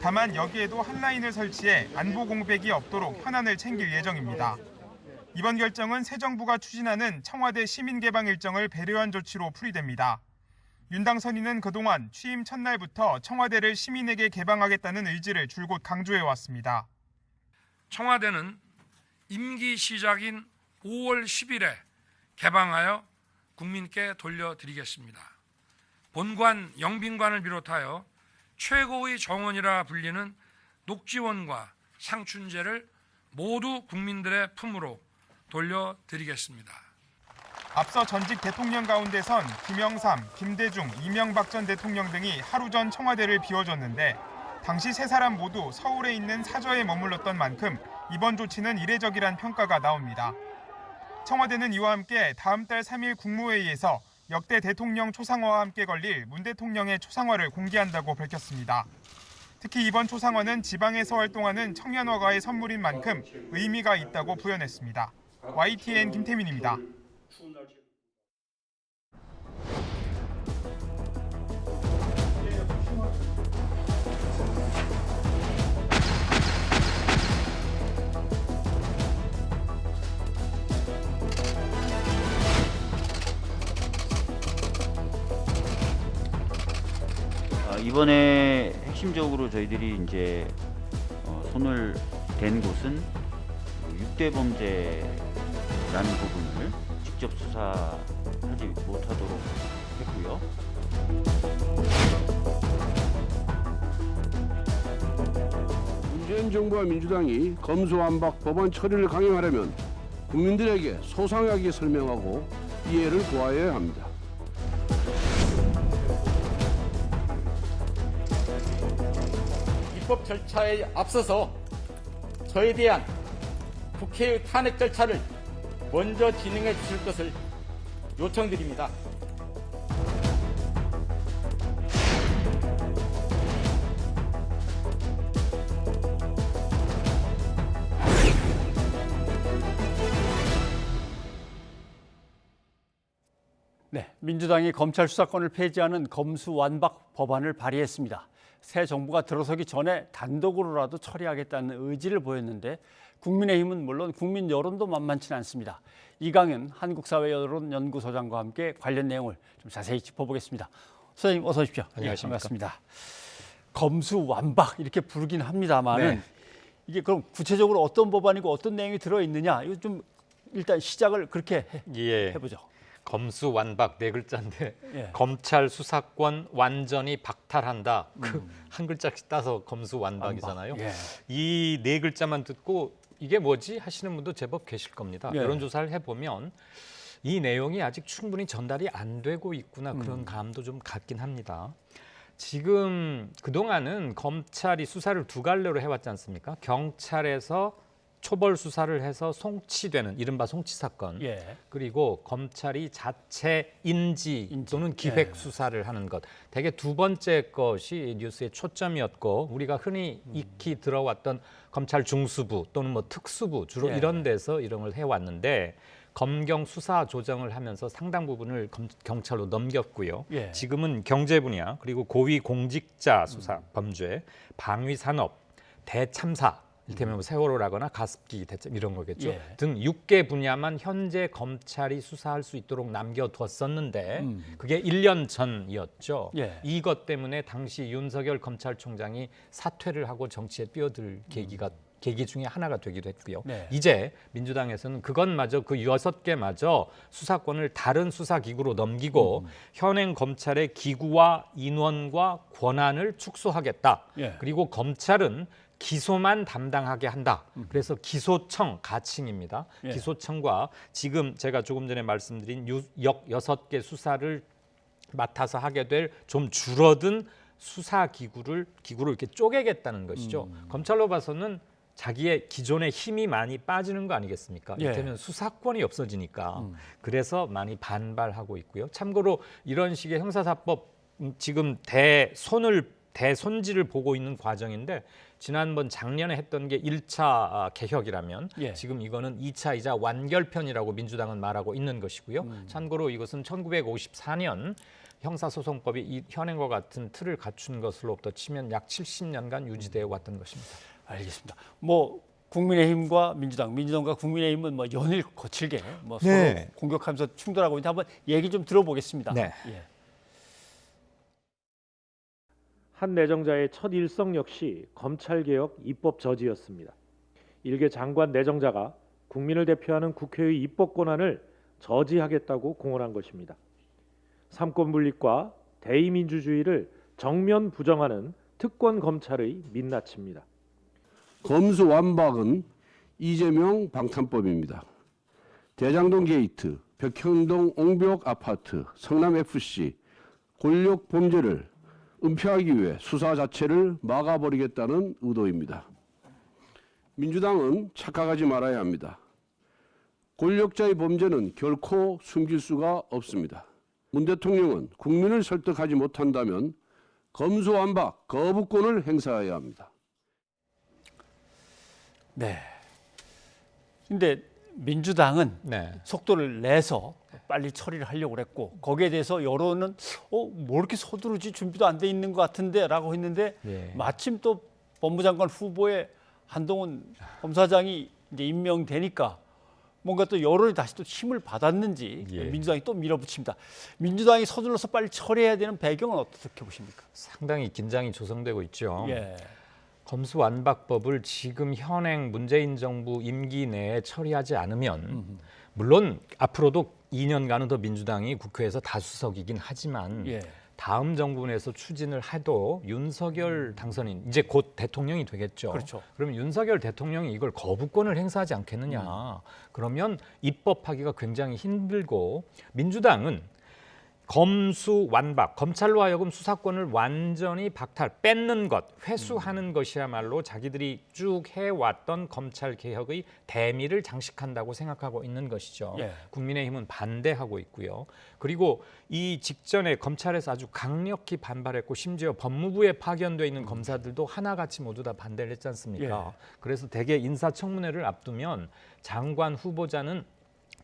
다만 여기에도 한라인을 설치해 안보 공백이 없도록 현안을 챙길 예정입니다. 이번 결정은 새 정부가 추진하는 청와대 시민 개방 일정을 배려한 조치로 풀이됩니다. 윤 당선인은 그동안 취임 첫날부터 청와대를 시민에게 개방하겠다는 의지를 줄곧 강조해왔습니다. 청와대는 임기 시작인 5월 10일에 개방하여 국민께 돌려드리겠습니다. 본관, 영빈관을 비롯하여 최고의 정원이라 불리는 녹지원과 상춘제를 모두 국민들의 품으로 돌려드리겠습니다. 앞서 전직 대통령 가운데선 김영삼, 김대중, 이명박 전 대통령 등이 하루 전 청와대를 비워줬는데 당시 세 사람 모두 서울에 있는 사저에 머물렀던 만큼 이번 조치는 이례적이란 평가가 나옵니다. 청와대는 이와 함께 다음 달 3일 국무회의에서 역대 대통령 초상화와 함께 걸릴 문 대통령의 초상화를 공개한다고 밝혔습니다. 특히 이번 초상화는 지방에서 활동하는 청년화가의 선물인 만큼 의미가 있다고 부연했습니다. YTN 김태민입니다. 이번에 핵심적으로 저희들이 이제 손을 댄 곳은 6대 범죄라는 부분을 직접 수사하지 못하도록 했고요. 문재인 정부와 민주당이 검수완박 법안 처리를 강행하려면 국민들에게 소상하게 설명하고 이해를 구하여야 합니다. 입법 절차에 앞서서 저에 대한 국회의 탄핵 절차를 먼저 진행해 주실 것을 요청드립니다. 네, 민주당이 검찰 수사권을 폐지하는 검수완박 법안을 발의했습니다. 새 정부가 들어서기 전에 단독으로라도 처리하겠다는 의지를 보였는데 국민의힘은 물론 국민 여론도 만만치는 않습니다. 이강현 한국사회여론연구소장과 함께 관련 내용을 좀 자세히 짚어보겠습니다. 소장님 어서 오십시오. 안녕하십니까. 반갑습니다. 검수완박 이렇게 부르긴 합니다만은 네. 이게 그럼 구체적으로 어떤 법안이고 어떤 내용이 들어있느냐 이거 좀 일단 시작을 그렇게 해보죠. 검수완박 네 글자인데 예. 검찰 수사권 완전히 박탈한다. 그 한 글자씩 따서 검수완박이잖아요. 예. 이 네 글자만 듣고 이게 뭐지 하시는 분도 제법 계실 겁니다. 예. 여론조사를 해보면 이 내용이 아직 충분히 전달이 안 되고 있구나 그런 감도 좀 갖긴 합니다. 지금 그동안은 검찰이 수사를 두 갈래로 해왔지 않습니까? 경찰에서 초벌 수사를 해서 송치되는 이른바 송치 사건, 예. 그리고 검찰이 자체 인지 또는 기획 수사를 하는 것. 대개 두 번째 것이 뉴스의 초점이었고 우리가 흔히 익히 들어왔던 검찰 중수부 또는 뭐 특수부 주로 예. 이런 데서 이런 걸 해왔는데 검경 수사 조정을 하면서 상당 부분을 경찰로 넘겼고요. 예. 지금은 경제 분야 그리고 고위 공직자 수사 범죄, 방위 산업, 대참사 이를테면 뭐 세월호라거나 가습기 대책 이런 거겠죠. 예. 등 6개 분야만 현재 검찰이 수사할 수 있도록 남겨뒀었는데 그게 1년 전이었죠. 예. 이것 때문에 당시 윤석열 검찰총장이 사퇴를 하고 정치에 뛰어들 계기 중에 하나가 되기도 했고요. 네. 이제 민주당에서는 그것마저 그 6개마저 수사권을 다른 수사기구로 넘기고 현행 검찰의 기구와 인원과 권한을 축소하겠다. 예. 그리고 검찰은 기소만 담당하게 한다. 그래서 기소청 가칭입니다. 예. 기소청과 지금 제가 조금 전에 말씀드린 역 6개 수사를 맡아서 하게 될 좀 줄어든 수사기구로 이렇게 쪼개겠다는 것이죠. 검찰로 봐서는 자기의 기존의 힘이 많이 빠지는 거 아니겠습니까? 예. 이를테면 수사권이 없어지니까. 그래서 많이 반발하고 있고요. 참고로 이런 식의 형사사법 지금 대손질을 보고 있는 과정인데 지난번 작년에 했던 게 1차 개혁이라면 예. 지금 이거는 2차이자 완결편이라고 민주당은 말하고 있는 것이고요. 참고로 이것은 1954년 형사소송법이 이 현행과 같은 틀을 갖춘 것으로부터 치면 약 70년간 유지되어 왔던 것입니다. 알겠습니다. 뭐 국민의힘과 민주당과 국민의힘은 뭐 연일 거칠게 뭐 네. 서로 공격하면서 충돌하고 있는데 한번 얘기 좀 들어보겠습니다. 네. 예. 한 내정자의 첫 일성 역시 검찰개혁 입법 저지였습니다. 일개 장관 내정자가 국민을 대표하는 국회의 입법 권한을 저지하겠다고 공언한 것입니다. 삼권 분립과 대의민주주의를 정면 부정하는 특권 검찰의 민낯입니다. 검수완박은 이재명 방탄법입니다. 대장동 게이트, 벽현동 옹벽 아파트, 성남FC, 권력 범죄를 은폐하기 위해 수사 자체를 막아버리겠다는 의도입니다. 민주당은 착각하지 말아야 합니다. 권력자의 범죄는 결코 숨길 수가 없습니다. 문 대통령은 국민을 설득하지 못한다면 검수완박 거부권을 행사해야 합니다. 네. 근데 민주당은 속도를 내서 빨리 처리를 하려고 그랬고 거기에 대해서 여론은 뭐 이렇게 서두르지 준비도 안 돼 있는 것 같은데 라고 했는데 마침 또 법무장관 후보에 한동훈 검사장이 이제 임명되니까 뭔가 또 여론이 다시 또 힘을 받았는지 민주당이 또 밀어붙입니다. 민주당이 서둘러서 빨리 처리해야 되는 배경은 어떻게 보십니까? 상당히 긴장이 조성되고 있죠. 예. 검수완박법을 지금 현행 문재인 정부 임기 내에 처리하지 않으면 물론 앞으로도 2년간은 더 민주당이 국회에서 다수석이긴 하지만 다음 정부 내에서 추진을 해도 윤석열 당선인 이제 곧 대통령이 되겠죠. 그렇죠. 그러면 윤석열 대통령이 이걸 거부권을 행사하지 않겠느냐. 그러면 입법하기가 굉장히 힘들고 민주당은 검수완박, 검찰로 하여금 수사권을 완전히 뺏는 것, 회수하는 것이야말로 자기들이 쭉 해왔던 검찰 개혁의 대미를 장식한다고 생각하고 있는 것이죠. 국민의힘은 반대하고 있고요. 그리고 이 직전에 검찰에서 아주 강력히 반발했고 심지어 법무부에 파견돼 있는 검사들도 하나같이 모두 다 반대를 했지 않습니까? 그래서 대개 인사청문회를 앞두면 장관 후보자는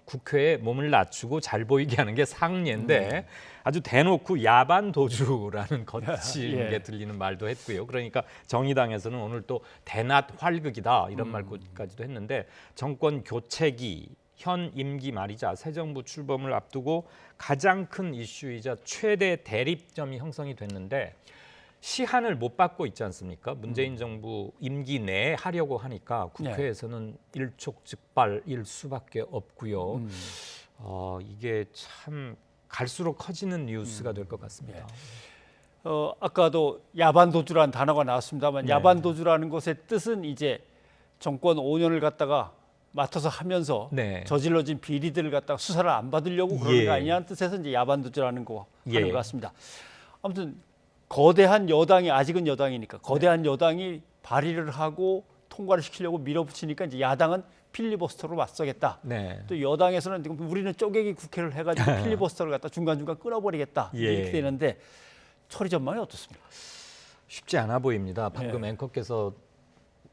국회에 몸을 낮추고 잘 보이게 하는 게 상례인데 아주 대놓고 야반 도주라는 거친 게 들리는 말도 했고요. 그러니까 정의당에서는 오늘 또 대낮 활극이다 이런 말까지도 했는데 정권 교체기 현 임기 말이자 새 정부 출범을 앞두고 가장 큰 이슈이자 최대 대립점이 형성이 됐는데 시한을 못 받고 있지 않습니까? 문재인 정부 임기 내에 하려고 하니까 국회에서는 일촉즉발일 수밖에 없고요. 이게 참 갈수록 커지는 뉴스가 될 것 같습니다. 아까도 야반도주라는 단어가 나왔습니다만 야반도주라는 것의 뜻은 이제 정권 5년을 갖다가 맡아서 하면서 저질러진 비리들을 갖다가 수사를 안 받으려고 그러는 거 아니냐는 뜻에서 이제 야반도주라는 거 하는 것 같습니다. 아무튼 거대한 여당이 아직은 여당이니까 거대한 여당이 발의를 하고 통과를 시키려고 밀어붙이니까 이제 야당은 필리버스터로 맞서겠다. 또 여당에서는 지금 우리는 쪼개기 국회를 해가지고 필리버스터를 갖다 중간중간 끊어버리겠다 이렇게 되는데 처리 전망이 어떻습니까? 쉽지 않아 보입니다. 방금 앵커께서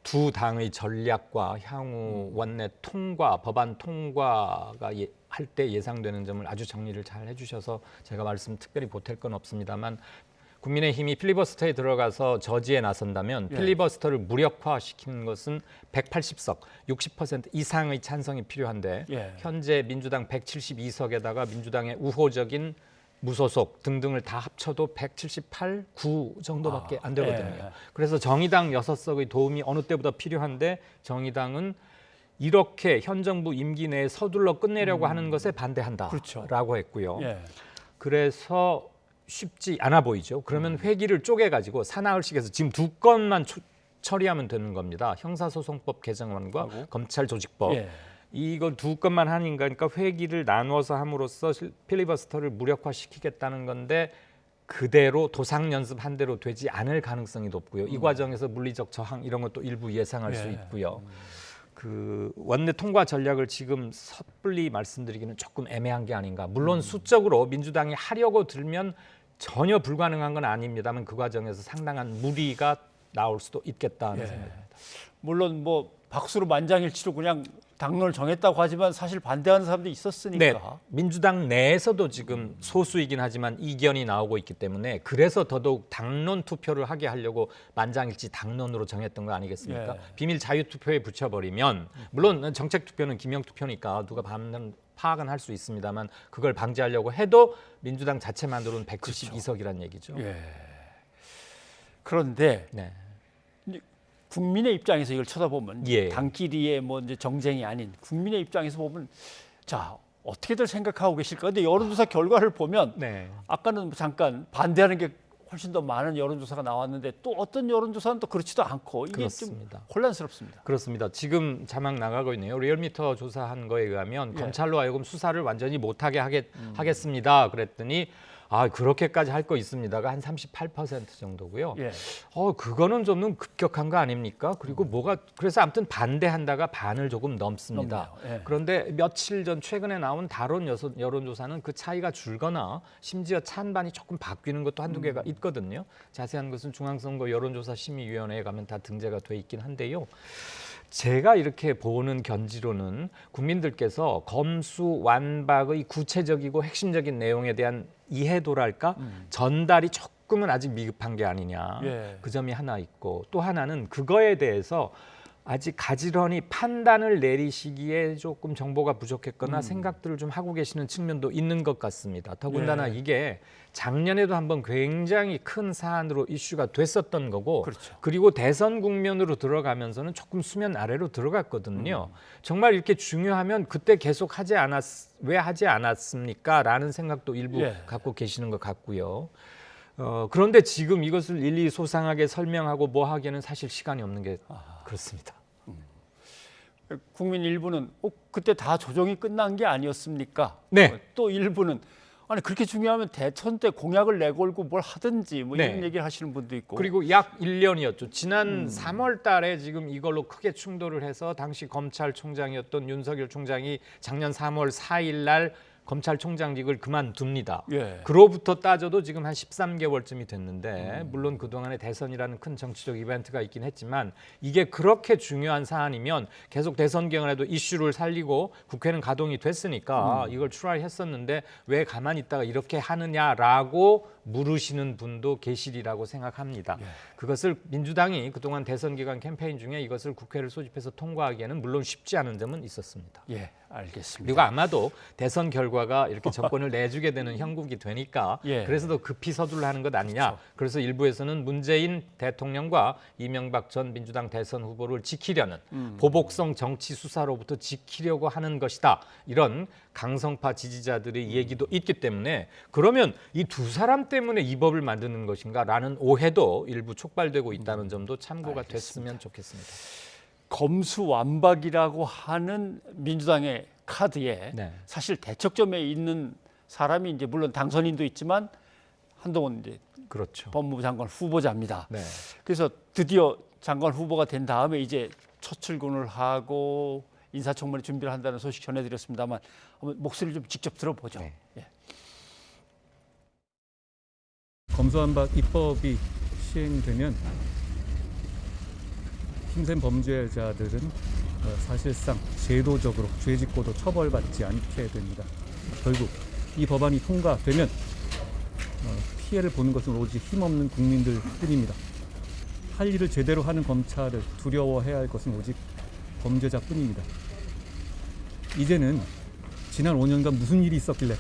두 당의 전략과 향후 원내 통과, 법안 통과가 할 때 예상되는 점을 아주 정리를 잘 해주셔서 제가 말씀 특별히 보탤 건 없습니다만 국민의힘이 필리버스터에 들어가서 저지에 나선다면 필리버스터를 무력화시키는 것은 180석, 60% 이상의 찬성이 필요한데 현재 민주당 172석에다가 민주당의 우호적인 무소속 등등을 다 합쳐도 178, 9 정도밖에 안 되거든요. 그래서 정의당 6석의 도움이 어느 때보다 필요한데 정의당은 이렇게 현 정부 임기 내에 서둘러 끝내려고 하는 것에 반대한다라고 했고요. 그래서 쉽지 않아 보이죠. 그러면 회기를 쪼개가지고 사나흘씩해서 지금 두 건만 처리하면 되는 겁니다. 형사소송법 개정안과 검찰조직법. 이걸 두 건만 하니까 회기를 나누어서 함으로써 필리버스터를 무력화시키겠다는 건데 그대로 도상연습 한 대로 되지 않을 가능성이 높고요. 이 과정에서 물리적 저항 이런 것도 일부 예상할 수 있고요. 그 원내 통과 전략을 지금 섣불리 말씀드리기는 조금 애매한 게 아닌가. 물론 수적으로 민주당이 하려고 들면 전혀 불가능한 건 아닙니다만 그 과정에서 상당한 무리가 나올 수도 있겠다는 생각입니다. 물론 뭐 박수로 만장일치로 그냥 당론을 정했다고 하지만 사실 반대하는 사람도 있었으니까. 민주당 내에서도 지금 소수이긴 하지만 이견이 나오고 있기 때문에 그래서 더더욱 당론 투표를 하게 하려고 만장일치 당론으로 정했던 거 아니겠습니까? 비밀 자유투표에 붙여버리면 물론 정책투표는 기명투표니까 누가 파악은 할 수 있습니다만 그걸 방지하려고 해도 민주당 자체만으로는 172석이란 얘기죠. 그런데 국민의 입장에서 이걸 쳐다보면 당끼리의 뭐 이제 정쟁이 아닌 국민의 입장에서 보면 자 어떻게들 생각하고 계실까? 근데 여론조사 결과를 보면 아까는 잠깐 반대하는 게 훨씬 더 많은 여론조사가 나왔는데 또 어떤 여론조사는 또 그렇지도 않고 이게 그렇습니다. 좀 혼란스럽습니다. 그렇습니다. 지금 자막 나가고 있네요. 리얼미터 조사한 거에 의하면 검찰로 하여금 수사를 완전히 못하게 하겠습니다. 그랬더니 그렇게까지 할 거 있습니다가 한 38% 정도고요. 예. 그거는 좀 급격한 거 아닙니까? 그리고 그래서 아무튼 반대한다가 반을 조금 넘습니다. 예. 그런데 며칠 전 최근에 나온 다른 여론조사는 그 차이가 줄거나 심지어 찬반이 조금 바뀌는 것도 한두 개가 있거든요. 자세한 것은 중앙선거 여론조사심의위원회에 가면 다 등재가 돼 있긴 한데요. 제가 이렇게 보는 견지로는 국민들께서 검수완박의 구체적이고 핵심적인 내용에 대한 이해도랄까 전달이 조금은 아직 미흡한 게 아니냐. 예. 그 점이 하나 있고 또 하나는 그거에 대해서 아직 가지런히 판단을 내리시기에 조금 정보가 부족했거나 생각들을 좀 하고 계시는 측면도 있는 것 같습니다. 더군다나 이게 작년에도 한번 굉장히 큰 사안으로 이슈가 됐었던 거고 그리고 대선 국면으로 들어가면서는 조금 수면 아래로 들어갔거든요. 정말 이렇게 중요하면 그때 계속 왜 하지 않았습니까? 라는 생각도 일부 갖고 계시는 것 같고요. 그런데 지금 이것을 일일이 소상하게 설명하고 뭐 하기에는 사실 시간이 없는 게 그렇습니다. 국민 일부는 그때 다 조정이 끝난 게 아니었습니까? 네. 또 일부는 아니 그렇게 중요하면 대선 때 공약을 내걸고 뭘 하든지 뭐 이런 네. 얘기를 하시는 분도 있고. 그리고 약 1년이었죠. 지난 3월 달에 지금 이걸로 크게 충돌을 해서 당시 검찰총장이었던 윤석열 총장이 작년 3월 4일 날 검찰총장직을 그만둡니다. 예. 그로부터 따져도 지금 한 13개월쯤이 됐는데 물론 그동안에 대선이라는 큰 정치적 이벤트가 있긴 했지만 이게 그렇게 중요한 사안이면 계속 대선 기간에도 이슈를 살리고 국회는 가동이 됐으니까 이걸 출하했었는데 왜 가만히 있다가 이렇게 하느냐라고 물으시는 분도 계시리라고 생각합니다. 그것을 민주당이 그동안 대선 기간 캠페인 중에 이것을 국회를 소집해서 통과하기에는 물론 쉽지 않은 점은 있었습니다. 예, 알겠습니다. 그리고 아마도 대선 결과가 이렇게 정권을 내주게 되는 형국이 되니까 그래서 더 급히 서둘러 하는 것 아니냐. 그래서 일부에서는 문재인 대통령과 이명박 전 민주당 대선 후보를 지키려는 보복성 정치 수사로부터 지키려고 하는 것이다. 이런 강성파 지지자들의 얘기도 있기 때문에 그러면 이 두 사람 때문에 이 법을 만드는 것인가라는 오해도 일부 촉발되고 있다는 점도 참고가 됐으면 좋겠습니다. 검수완박이라고 하는 민주당의 카드에 사실 대척점에 있는 사람이 이제 물론 당선인도 있지만 한동훈 이제 법무부 장관 후보자입니다. 그래서 드디어 장관 후보가 된 다음에 이제 첫 출근을 하고 인사청문회 준비를 한다는 소식 전해드렸습니다만 목소리를 좀 직접 들어보죠. 예. 검수완박 입법이 시행되면 힘센 범죄자들은 사실상 제도적으로 죄짓고도 처벌받지 않게 됩니다. 결국 이 법안이 통과되면 피해를 보는 것은 오직 힘없는 국민들 뿐입니다. 할 일을 제대로 하는 검찰을 두려워해야 할 것은 오직 범죄자뿐입니다. 이제는 지난 5년간 무슨 일이 있었길래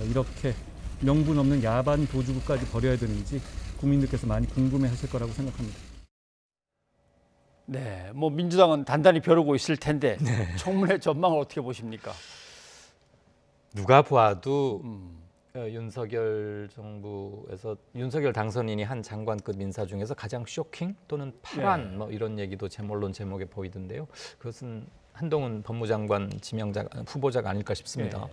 이렇게 명분 없는 야반 도주구까지 벌여야 되는지 국민들께서 많이 궁금해하실 거라고 생각합니다. 네, 뭐 민주당은 단단히 벼르고 있을 텐데 청문회 전망을 어떻게 보십니까? 누가 봐도 윤석열 정부에서 윤석열 당선인이 한 장관급 인사 중에서 가장 쇼킹 또는 파란 뭐 이런 얘기도 언론 제목에 보이던데요. 그것은 한동훈 법무장관 지명자 후보자가 아닐까 싶습니다.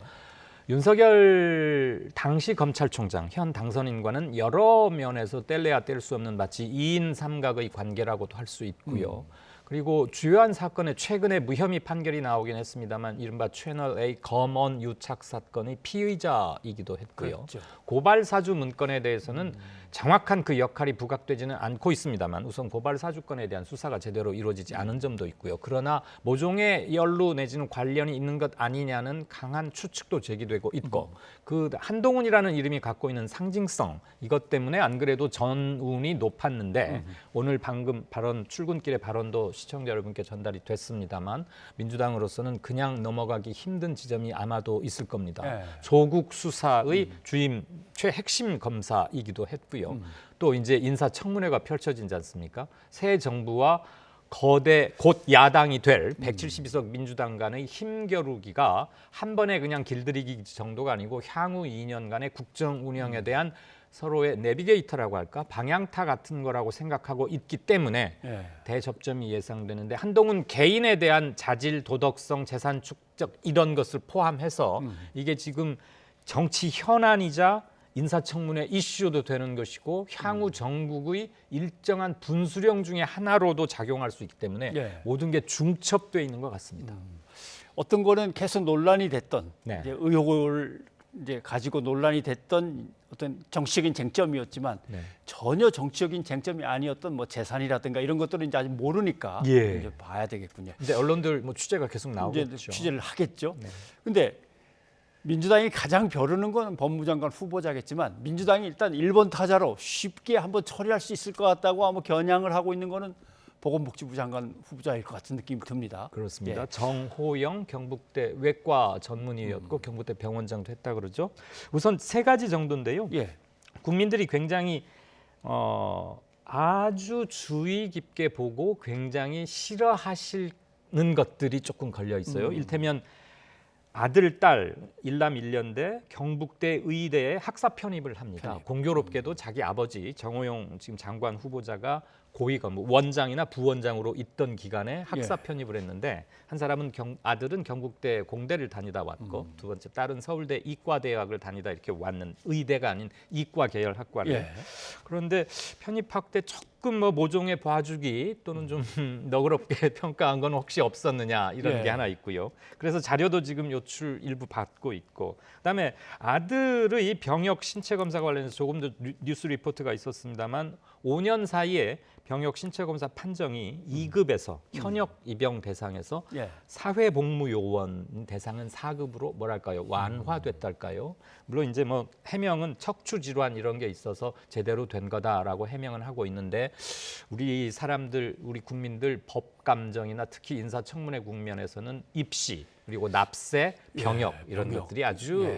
윤석열 당시 검찰총장 현 당선인과는 여러 면에서 뗄래야 뗄 수 없는 마치 2인 3각의 관계라고도 할 수 있고요. 그리고 주요한 사건에 최근에 무혐의 판결이 나오긴 했습니다만 이른바 채널 A 검언 유착 사건의 피의자이기도 했고요. 고발 사주 문건에 대해서는 정확한 그 역할이 부각되지는 않고 있습니다만 우선 고발 사주건에 대한 수사가 제대로 이루어지지 않은 점도 있고요. 그러나 모종의 연루 내지는 관련이 있는 것 아니냐는 강한 추측도 제기되고 있고 그 한동훈이라는 이름이 갖고 있는 상징성 이것 때문에 안 그래도 전운이 높았는데 오늘 방금 출근길의 발언도 시청자 여러분께 전달이 됐습니다만 민주당으로서는 그냥 넘어가기 힘든 지점이 아마도 있을 겁니다. 조국 수사의 주임 최핵심 검사이기도 했고요. 또 이제 인사청문회가 펼쳐지지 않습니까? 새 정부와 거대 곧 야당이 될 172석 민주당 간의 힘겨루기가 한 번에 그냥 길들이기 정도가 아니고 향후 2년간의 국정 운영에 대한 서로의 내비게이터라고 할까? 방향타 같은 거라고 생각하고 있기 때문에 대접점이 예상되는데 한동훈 개인에 대한 자질, 도덕성, 재산 축적 이런 것을 포함해서 이게 지금 정치 현안이자 인사청문회 이슈도 되는 것이고 향후 정국의 일정한 분수령 중에 하나로도 작용할 수 있기 때문에 예. 모든 게 중첩되어 있는 것 같습니다. 어떤 거는 계속 논란이 됐던 네. 이제 의혹을 이제 가지고 논란이 됐던 어떤 정치적인 쟁점이었지만 네. 전혀 정치적인 쟁점이 아니었던 뭐 재산이라든가 이런 것들은 이제 아직 모르니까 예. 이제 봐야 되겠군요. 근데 언론들 뭐 취재가 계속 이제 나오겠죠. 취재를 하겠죠. 네. 근데 민주당이 가장 벼르는 건 법무장관 후보자겠지만 민주당이 일단 1번 타자로 쉽게 한번 처리할 수 있을 것 같다고 아마 겨냥을 하고 있는 거는 보건복지부 장관 후보자일 것 같은 느낌이 듭니다. 그렇습니다. 예. 정호영 경북대 외과 전문의였고 경북대 병원장도 했다 그러죠. 우선 세 가지 정도인데요. 예. 국민들이 굉장히 아주 주의 깊게 보고 굉장히 싫어하시는 것들이 조금 걸려 있어요. 일테면 아들, 딸, 일남 일녀인데 경북대 의대에 학사 편입을 합니다. 공교롭게도 자기 아버지 정호영 지금 장관 후보자가 고위 건무 원장이나 부원장으로 있던 기간에 학사 편입을 했는데 한 사람은 아들은 경북대 공대를 다니다 왔고 두 번째 딸은 서울대 이과대학을 다니다 이렇게 왔는 의대가 아닌 이과 계열 학과를 예. 그런데 편입학 때 조금 뭐 모종의 봐주기 또는 좀 너그럽게 평가한 건 혹시 없었느냐 이런 예. 게 하나 있고요. 그래서 자료도 지금 요출 일부 받고 있고 그다음에 아들의 병역 신체 검사 관련해서 조금 더 뉴스 리포트가 있었습니다만 5년 사이에 병역 신체 검사 판정이 2급에서 현역 입영 대상에서 예. 사회복무요원 대상은 4급으로 뭐랄까요 완화됐달까요? 물론 이제 뭐 해명은 척추 질환 이런 게 있어서 제대로 된 거다라고 해명은 하고 있는데 우리 사람들 우리 국민들 법 감정이나 특히 인사청문회 국면에서는 입시 그리고 납세 병역 이런 병역. 것들이 아주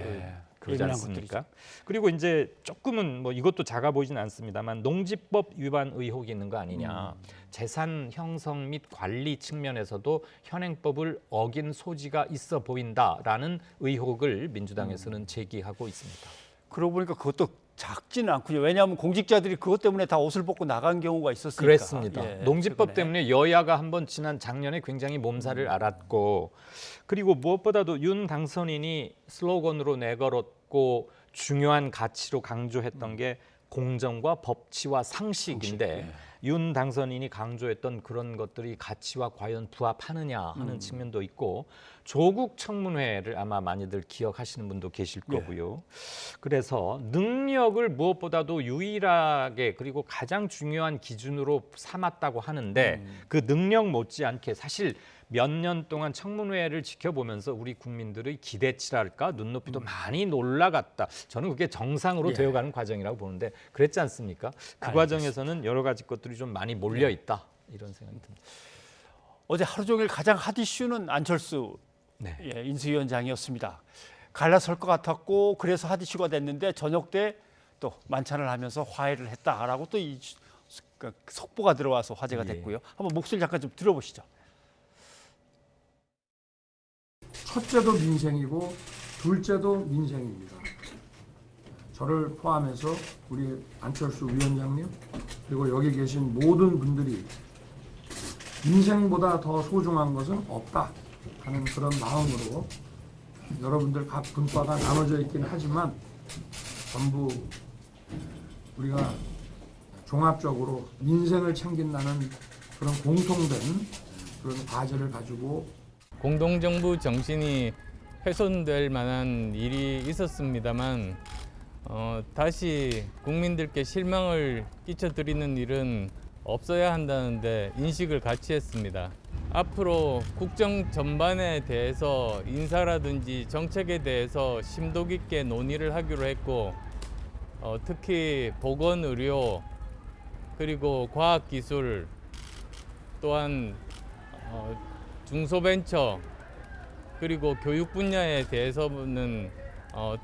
그러지 예민한 않습니까? 그리고 이제 조금은 뭐 이것도 작아 보이진 않습니다만 농지법 위반 의혹이 있는 거 아니냐. 재산 형성 및 관리 측면에서도 현행법을 어긴 소지가 있어 보인다라는 의혹을 민주당에서는 제기하고 있습니다. 그러고 보니까 그것도 작지는 않군요. 왜냐하면 공직자들이 그것 때문에 다 옷을 벗고 나간 경우가 있었으니까. 그랬습니다. 예, 농지법 최근에. 때문에 여야가 한번 지난 작년에 굉장히 몸살을 앓았고 그리고 무엇보다도 윤 당선인이 슬로건으로 내걸었고 중요한 가치로 강조했던 게 공정과 법치와 상식인데 윤 당선인이 강조했던 그런 것들이 가치와 과연 부합하느냐 하는 측면도 있고 조국 청문회를 아마 많이들 기억하시는 분도 계실 거고요. 그래서 능력을 무엇보다도 유일하게 그리고 가장 중요한 기준으로 삼았다고 하는데 그 능력 못지않게 사실 몇 년 동안 청문회를 지켜보면서 우리 국민들의 기대치랄까 눈높이도 많이 올라갔다. 저는 그게 정상으로 되어가는 과정이라고 보는데 그랬지 않습니까? 그 과정에서는 여러 가지 것들이 좀 많이 몰려 있다. 이런 생각이 듭니다. 어제 하루 종일 가장 핫 이슈는 안철수 예, 인수위원장이었습니다. 갈라설 것 같았고 그래서 핫 이슈가 됐는데 저녁 때 또 만찬을 하면서 화해를 했다라고 또 이 속보가 들어와서 화제가 됐고요. 한번 목소리 잠깐 좀 들어보시죠. 첫째도 민생이고 둘째도 민생입니다. 저를 포함해서 우리 안철수 위원장님 그리고 여기 계신 모든 분들이 인생보다 더 소중한 것은 없다 하는 그런 마음으로 여러분들 각 분과가 나눠져 있긴 하지만 전부 우리가 종합적으로 민생을 챙긴다는 그런 공통된 그런 과제를 가지고 공동정부 정신이 훼손될 만한 일이 있었습니다만 다시 국민들께 실망을 끼쳐드리는 일은 없어야 한다는데 인식을 같이 했습니다. 앞으로 국정 전반에 대해서 인사라든지 정책에 대해서 심도 깊게 논의를 하기로 했고 특히 보건의료 그리고 과학기술 또한 중소벤처 그리고 교육 분야에 대해서는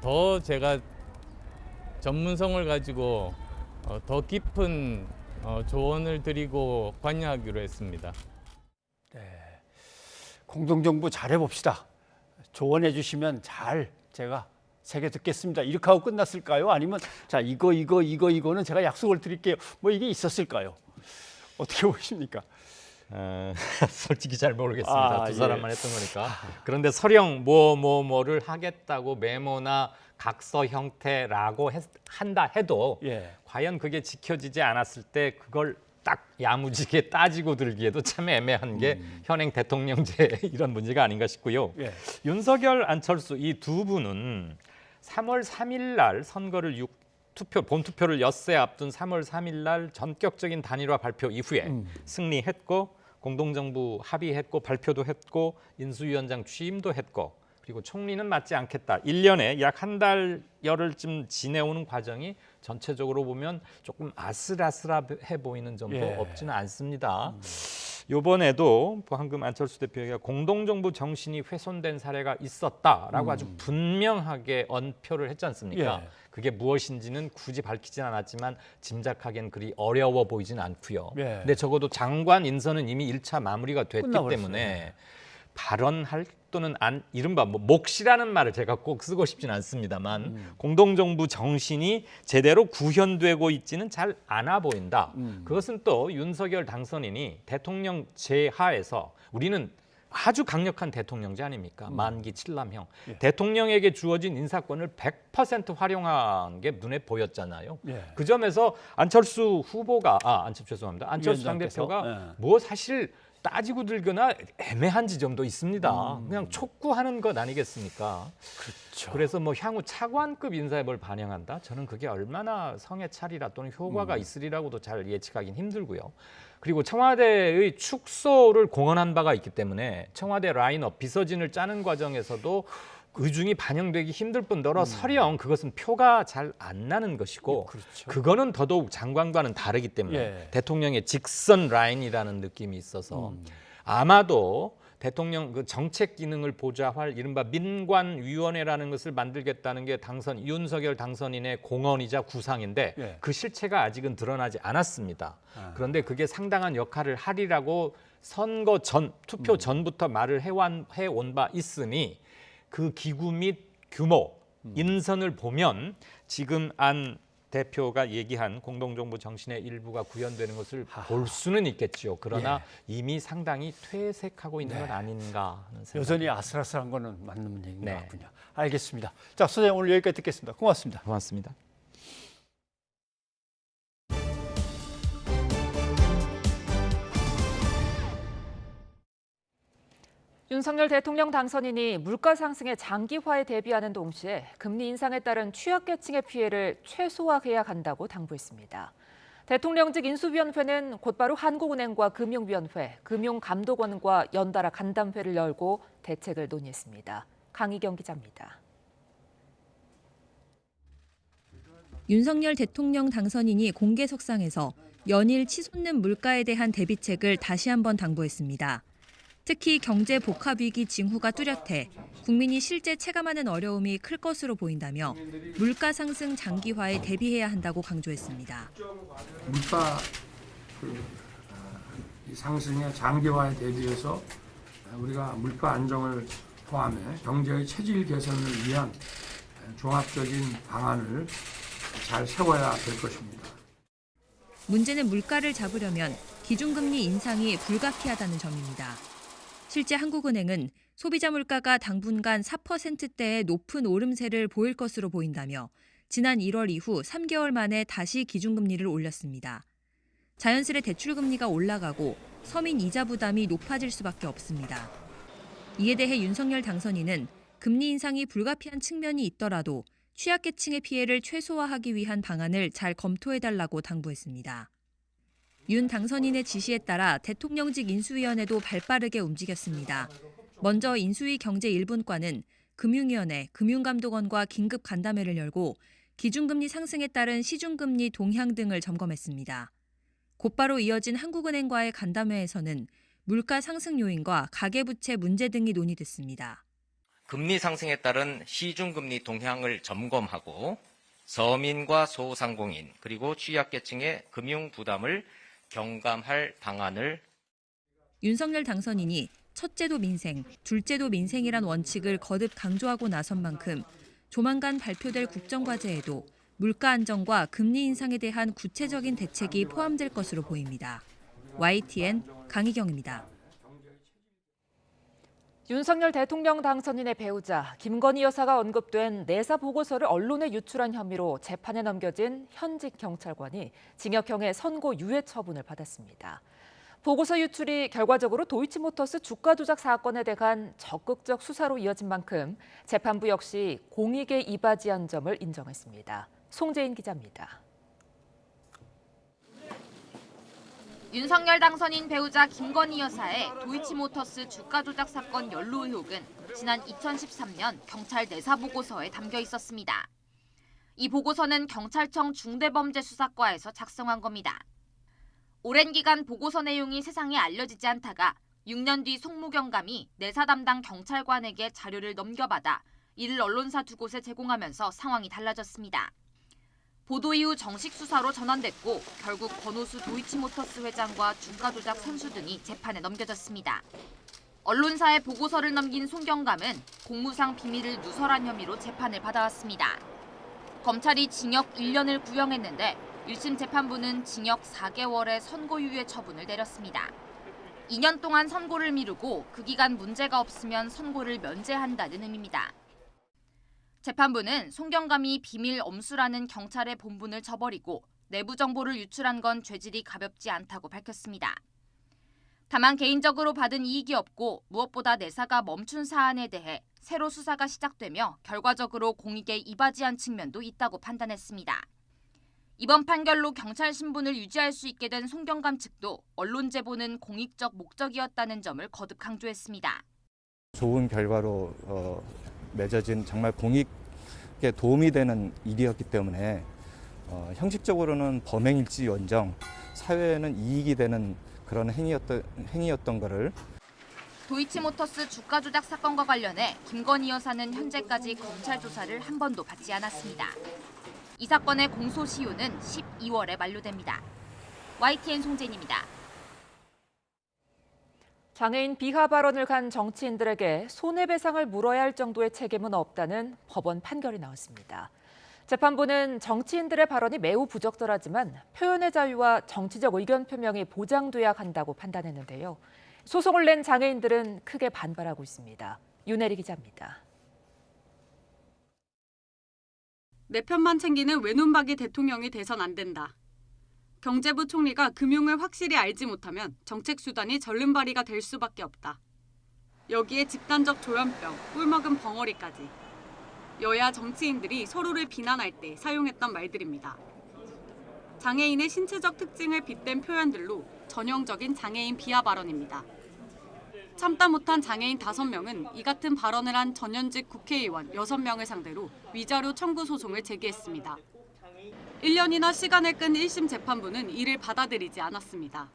더 제가 전문성을 가지고 더 깊은 조언을 드리고 관여하기로 했습니다. 네, 공동정부 잘해봅시다. 조언해 주시면 잘 제가 새겨 듣겠습니다. 이렇게 하고 끝났을까요? 아니면 자 이거는 제가 약속을 드릴게요. 뭐 이게 있었을까요? 어떻게 보십니까? 솔직히 잘 모르겠습니다. 아, 두 사람만 했던 거니까. 그런데 서령 뭐를 하겠다고 메모나 각서 형태라고 한다 해도 과연 그게 지켜지지 않았을 때 그걸 딱 야무지게 따지고 들기에도 참 애매한 게 현행 대통령제 이런 문제가 아닌가 싶고요. 윤석열, 안철수 이 두 분은 3월 3일 날 선거를 본투표를 엿새 앞둔 3월 3일 날 전격적인 단일화 발표 이후에 승리했고 공동정부 합의했고 발표도 했고 인수위원장 취임도 했고 그리고 총리는 맡지 않겠다. 1년에 약 한 달여를쯤 지내오는 과정이 전체적으로 보면 조금 아슬아슬해 보이는 점도 없지는 않습니다. 이번에도 방금 안철수 대표가 공동정부 정신이 훼손된 사례가 있었다라고 아주 분명하게 언표를 했지 않습니까? 그게 무엇인지는 굳이 밝히진 않았지만 짐작하기엔 그리 어려워 보이진 않고요. 근데 적어도 장관 인선은 이미 1차 마무리가 됐기 때문에 발언할 또는 이른바 몫이라는 말을 제가 꼭 쓰고 싶진 않습니다만 공동정부 정신이 제대로 구현되고 있지는 잘 않아 보인다. 그것은 또 윤석열 당선인이 대통령 제하에서 우리는 아주 강력한 대통령제 아닙니까? 만기 7남형. 대통령에게 주어진 인사권을 100% 활용한 게 눈에 보였잖아요. 그 점에서 안철수 당대표가 뭐 사실 따지고 들거나 애매한 지점도 있습니다. 그냥 촉구하는 것 아니겠습니까? 그렇죠. 그래서 향후 차관급 인사에 뭘 반영한다? 저는 그게 얼마나 성에 차리라 또는 효과가 있으리라고도 잘 예측하기는 힘들고요. 그리고 청와대의 축소를 공언한 바가 있기 때문에 청와대 라인업 비서진을 짜는 과정에서도 의중이 반영되기 힘들 뿐더러 설령 그것은 표가 잘 안 나는 것이고 그거는 더더욱 장관과는 다르기 때문에 대통령의 직선 라인이라는 느낌이 있어서 아마도 대통령 그 정책 기능을 보좌할 이른바 민관위원회라는 것을 만들겠다는 게 윤석열 당선인의 공언이자 구상인데 그 실체가 아직은 드러나지 않았습니다. 그런데 그게 상당한 역할을 하리라고 선거 전, 투표 전부터 말을 해온 바 있으니 그 기구 및 규모, 인선을 보면 지금 안 대표가 얘기한 공동정부 정신의 일부가 구현되는 것을 볼 수는 있겠죠. 그러나 이미 상당히 퇴색하고 있는 건 아닌가 하는 생각. 여전히 아슬아슬한 거는 맞는 얘기인 것 같군요. 알겠습니다. 자, 소장님 오늘 여기까지 듣겠습니다. 고맙습니다. 고맙습니다. 윤석열 대통령 당선인이 물가 상승의 장기화에 대비하는 동시에 금리 인상에 따른 취약계층의 피해를 최소화해야 한다고 당부했습니다. 대통령직 인수위원회는 곧바로 한국은행과 금융위원회, 금융감독원과 연달아 간담회를 열고 대책을 논의했습니다. 강희경 기자입니다. 윤석열 대통령 당선인이 공개석상에서 연일 치솟는 물가에 대한 대비책을 다시 한번 당부했습니다. 특히 경제 복합 위기 징후가 뚜렷해 국민이 실제 체감하는 어려움이 클 것으로 보인다며 물가 상승 장기화에 대비해야 한다고 강조했습니다. 물가 상승의 장기화에 대비해서 우리가 물가 안정을 포함해 경제의 체질 개선을 위한 종합적인 방안을 잘 세워야 될 것입니다. 문제는 물가를 잡으려면 기준금리 인상이 불가피하다는 점입니다. 실제 한국은행은 소비자 물가가 당분간 4%대의 높은 오름세를 보일 것으로 보인다며 지난 1월 이후 3개월 만에 다시 기준금리를 올렸습니다. 자연스레 대출금리가 올라가고 서민 이자 부담이 높아질 수밖에 없습니다. 이에 대해 윤석열 당선인은 금리 인상이 불가피한 측면이 있더라도 취약계층의 피해를 최소화하기 위한 방안을 잘 검토해달라고 당부했습니다. 윤 당선인의 지시에 따라 대통령직 인수위원회도 발빠르게 움직였습니다. 먼저 인수위 경제 1분과는 금융위원회, 금융감독원과 긴급 간담회를 열고 기준금리 상승에 따른 시중금리 동향 등을 점검했습니다. 곧바로 이어진 한국은행과의 간담회에서는 물가 상승 요인과 가계부채 문제 등이 논의됐습니다. 금리 상승에 따른 시중금리 동향을 점검하고 서민과 소상공인 그리고 취약계층의 금융 부담을 경감할 방안을 윤석열 당선인이 첫째도 민생, 둘째도 민생이란 원칙을 거듭 강조하고 나선 만큼 조만간 발표될 국정과제에도 물가 안정과 금리 인상에 대한 구체적인 대책이 포함될 것으로 보입니다. YTN 강희경입니다. 윤석열 대통령 당선인의 배우자 김건희 여사가 언급된 내사 보고서를 언론에 유출한 혐의로 재판에 넘겨진 현직 경찰관이 징역형의 선고 유예 처분을 받았습니다. 보고서 유출이 결과적으로 도이치모터스 주가 조작 사건에 대한 적극적 수사로 이어진 만큼 재판부 역시 공익에 이바지한 점을 인정했습니다. 송재인 기자입니다. 윤석열 당선인 배우자 김건희 여사의 도이치모터스 주가 조작 사건 연루 의혹은 지난 2013년 경찰 내사 보고서에 담겨 있었습니다. 이 보고서는 경찰청 중대범죄수사과에서 작성한 겁니다. 오랜 기간 보고서 내용이 세상에 알려지지 않다가 6년 뒤 송무경감이 내사 담당 경찰관에게 자료를 넘겨받아 이를 언론사 두 곳에 제공하면서 상황이 달라졌습니다. 보도 이후 정식 수사로 전환됐고 결국 권오수 도이치모터스 회장과 주가 조작 선수 등이 재판에 넘겨졌습니다. 언론사에 보고서를 넘긴 송경감은 공무상 비밀을 누설한 혐의로 재판을 받아왔습니다. 검찰이 징역 1년을 구형했는데 1심 재판부는 징역 4개월의 선고유예 처분을 내렸습니다. 2년 동안 선고를 미루고 그 기간 문제가 없으면 선고를 면제한다는 의미입니다. 재판부는 송경감이 비밀 엄수라는 경찰의 본분을 저버리고 내부 정보를 유출한 건 죄질이 가볍지 않다고 밝혔습니다. 다만 개인적으로 받은 이익이 없고 무엇보다 내사가 멈춘 사안에 대해 새로 수사가 시작되며 결과적으로 공익에 이바지한 측면도 있다고 판단했습니다. 이번 판결로 경찰 신분을 유지할 수 있게 된 송경감 측도 언론 제보는 공익적 목적이었다는 점을 거듭 강조했습니다. 좋은 결과로 맺어진 정말 공익에 도움이 되는 일이었기 때문에 형식적으로는 범행일지언정 사회에는 이익이 되는 그런 행위였던 것을. 도이치모터스 주가 조작 사건과 관련해 김건희 여사는 현재까지 검찰 조사를 한 번도 받지 않았습니다. 이 사건의 공소시효는 12월에 만료됩니다. YTN 송재인입니다. 장애인 비하 발언을 간 정치인들에게 손해배상을 물어야 할 정도의 책임은 없다는 법원 판결이 나왔습니다. 재판부는 정치인들의 발언이 매우 부적절하지만 표현의 자유와 정치적 의견 표명이 보장돼야 한다고 판단했는데요. 소송을 낸 장애인들은 크게 반발하고 있습니다. 윤혜리 기자입니다. 내 편만 챙기는 외눈박이 대통령이 돼선 안 된다. 경제부 총리가 금융을 확실히 알지 못하면 정책 수단이 절름발이가 될 수밖에 없다. 여기에 집단적 조현병, 꿀먹은 벙어리까지. 여야 정치인들이 서로를 비난할 때 사용했던 말들입니다. 장애인의 신체적 특징을 빗댄 표현들로 전형적인 장애인 비하 발언입니다. 참다 못한 장애인 5명은 이 같은 발언을 한 전현직 국회의원 6명을 상대로 위자료 청구 소송을 제기했습니다. 1년이나 시간을 끈 1심 재판부는 이를 받아들이지 않았습니다.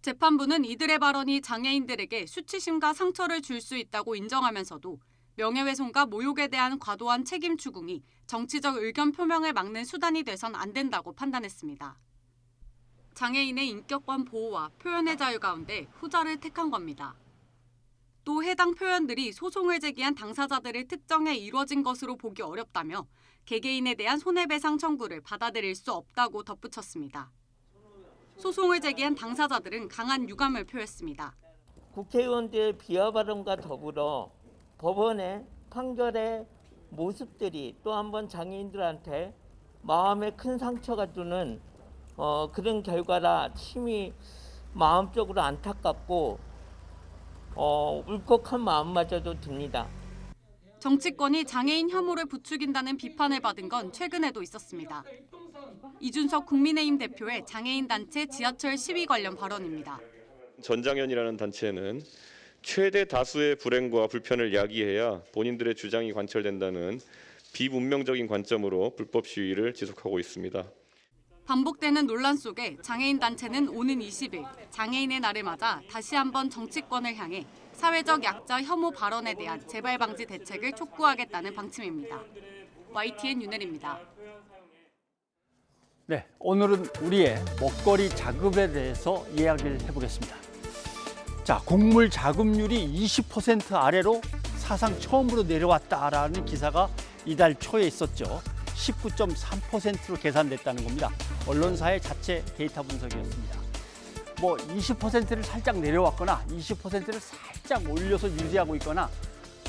재판부는 이들의 발언이 장애인들에게 수치심과 상처를 줄 수 있다고 인정하면서도 명예훼손과 모욕에 대한 과도한 책임 추궁이 정치적 의견 표명을 막는 수단이 돼선 안 된다고 판단했습니다. 장애인의 인격권 보호와 표현의 자유 가운데 후자를 택한 겁니다. 또 해당 표현들이 소송을 제기한 당사자들의 특정에 이루어진 것으로 보기 어렵다며 개개인에 대한 손해배상 청구를 받아들일 수 없다고 덧붙였습니다. 소송을 제기한 당사자들은 강한 유감을 표했습니다. 국회의원들의 비하 발언과 더불어 법원의 판결의 모습들이 또 한 번 장애인들한테 마음에 큰 상처가 주는 그런 결과라 심히 마음적으로 안타깝고 울컥한 마음마저도 듭니다. 정치권이 장애인 혐오를 부추긴다는 비판을 받은 건 최근에도 있었습니다. 이준석 국민의힘 대표의 장애인 단체 지하철 시위 관련 발언입니다. 전장현이라는 단체는 최대 다수의 불행과 불편을 야기해야 본인들의 주장이 관철된다는 비문명적인 관점으로 불법 시위를 지속하고 있습니다. 반복되는 논란 속에 장애인 단체는 오는 20일 장애인의 날을 맞아 다시 한번 정치권을 향해 사회적 약자 혐오 발언에 대한 재발 방지 대책을 촉구하겠다는 방침입니다. YTN 윤혜리입니다. 네, 오늘은 우리의 먹거리 자급에 대해서 이야기를 해보겠습니다. 자, 곡물 자급률이 20% 아래로 사상 처음으로 내려왔다라는 기사가 이달 초에 있었죠. 19.3%로 계산됐다는 겁니다. 언론사의 자체 데이터 분석이었습니다. 뭐 20%를 살짝 내려왔거나 20%를 살짝 올려서 유지하고 있거나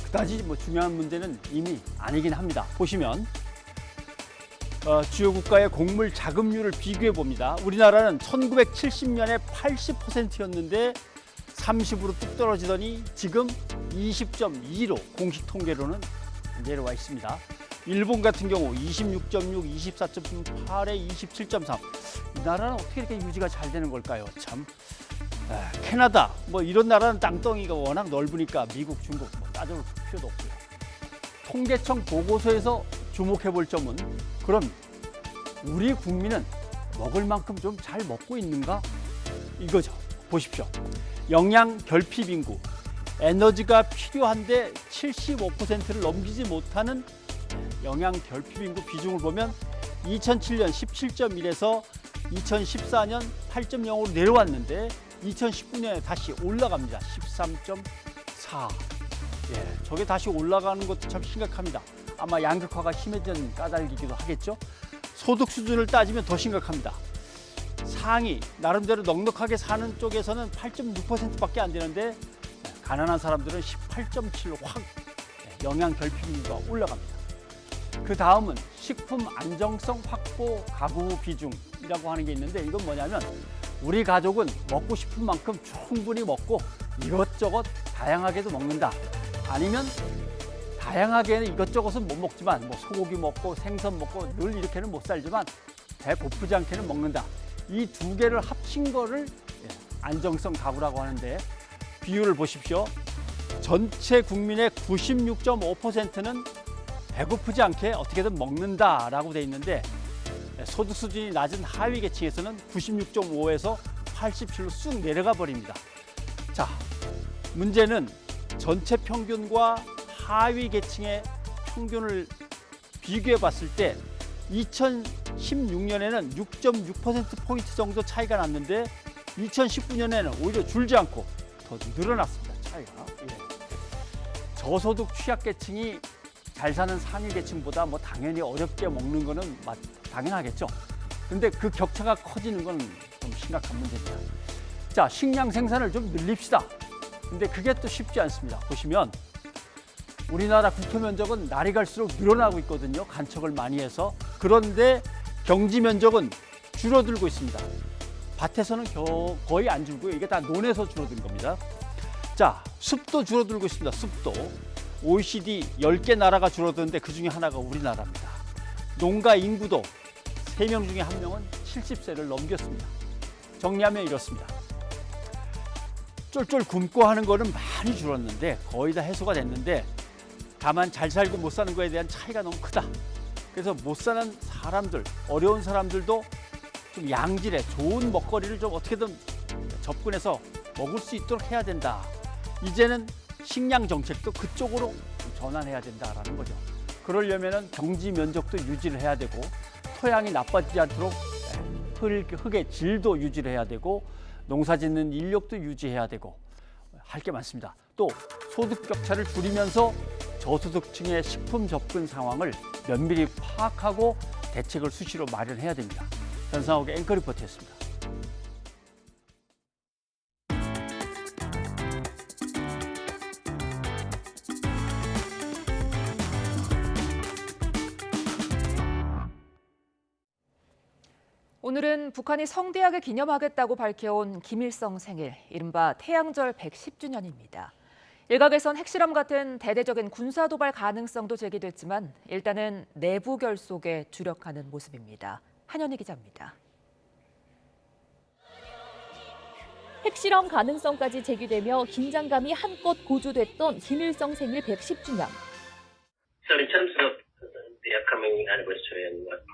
그다지 뭐 중요한 문제는 이미 아니긴 합니다. 보시면 주요 국가의 곡물 자급률을 비교해 봅니다. 우리나라는 1970년에 80%였는데 30으로 뚝 떨어지더니 지금 20.2로 공식 통계로는 내려와 있습니다. 일본 같은 경우 26.6, 24.8에 27.3. 이 나라는 어떻게 이렇게 유지가 잘 되는 걸까요? 참. 캐나다 뭐 이런 나라는 땅덩이가 워낙 넓으니까 미국, 중국 뭐 따져볼 필요도 없고요. 통계청 보고서에서 주목해 볼 점은 그럼 우리 국민은 먹을 만큼 좀 잘 먹고 있는가? 이거죠. 보십시오. 영양 결핍 인구, 에너지가 필요한데 75%를 넘기지 못하는 영양 결핍 인구 비중을 보면 2007년 17.1에서 2014년 8.0으로 내려왔는데 2019년에 다시 올라갑니다. 13.4. 예, 저게 다시 올라가는 것도 참 심각합니다. 아마 양극화가 심해진 까닭이기도 하겠죠. 소득 수준을 따지면 더 심각합니다. 상위, 나름대로 넉넉하게 사는 쪽에서는 8.6%밖에 안 되는데 가난한 사람들은 18.7로 확 영양 결핍률가 올라갑니다. 그 다음은 식품 안정성 확보 가구 비중이라고 하는 게 있는데 이건 뭐냐면 우리 가족은 먹고 싶은 만큼 충분히 먹고 이것저것 다양하게도 먹는다. 아니면 다양하게는 이것저것은 못 먹지만 뭐 소고기 먹고 생선 먹고 늘 이렇게는 못 살지만 배 고프지 않게는 먹는다. 이 두 개를 합친 거를 안정성 가구라고 하는데 비율을 보십시오. 전체 국민의 96.5%는 배고프지 않게 어떻게든 먹는다라고 돼 있는데 소득 수준이 낮은 하위 계층에서는 96.5에서 87로 쑥 내려가 버립니다. 자, 문제는 전체 평균과 하위 계층의 평균을 비교해 봤을 때 2016년에는 6.6%포인트 정도 차이가 났는데 2019년에는 오히려 줄지 않고 더 늘어났습니다. 차이가. 예. 저소득 취약계층이 잘 사는 상위 계층보다 뭐 당연히 어렵게 먹는 거는 당연하겠죠. 근데 그 격차가 커지는 건 좀 심각한 문제입니다. 자, 식량 생산을 좀 늘립시다. 근데 그게 또 쉽지 않습니다. 보시면 우리나라 국토 면적은 날이 갈수록 늘어나고 있거든요. 간척을 많이 해서. 그런데 경지 면적은 줄어들고 있습니다. 밭에서는 거의 안 줄고요. 이게 다 논에서 줄어든 겁니다. 자, 숲도 줄어들고 있습니다. 숲도. OECD 10개 나라가 줄어드는데 그중에 하나가 우리나라입니다. 농가 인구도 3명 중에 1명은 70세를 넘겼습니다. 정리하면 이렇습니다. 쫄쫄 굶고 하는 거는 많이 줄었는데 거의 다 해소가 됐는데 다만 잘 살고 못 사는 거에 대한 차이가 너무 크다. 그래서 못 사는 사람들, 어려운 사람들도 좀 양질의 좋은 먹거리를 좀 어떻게든 접근해서 먹을 수 있도록 해야 된다. 이제는 식량 정책도 그쪽으로 전환해야 된다라는 거죠. 그러려면은 경지 면적도 유지를 해야 되고 토양이 나빠지지 않도록 흙의 질도 유지를 해야 되고 농사 짓는 인력도 유지해야 되고 할 게 많습니다. 또 소득 격차를 줄이면서 저소득층의 식품 접근 상황을 면밀히 파악하고 대책을 수시로 마련해야 됩니다. 전상욱의 앵커 리포트였습니다. 오늘은 북한이 성대하게 기념하겠다고 밝혀온 김일성 생일, 이른바 태양절 110주년입니다. 일각에선 핵실험 같은 대대적인 군사도발 가능성도 제기됐지만 일단은 내부 결속에 주력하는 모습입니다. 한현희 기자입니다. 핵실험 가능성까지 제기되며 긴장감이 한껏 고조됐던 김일성 생일 110주년. So in terms of the upcoming anniversary and what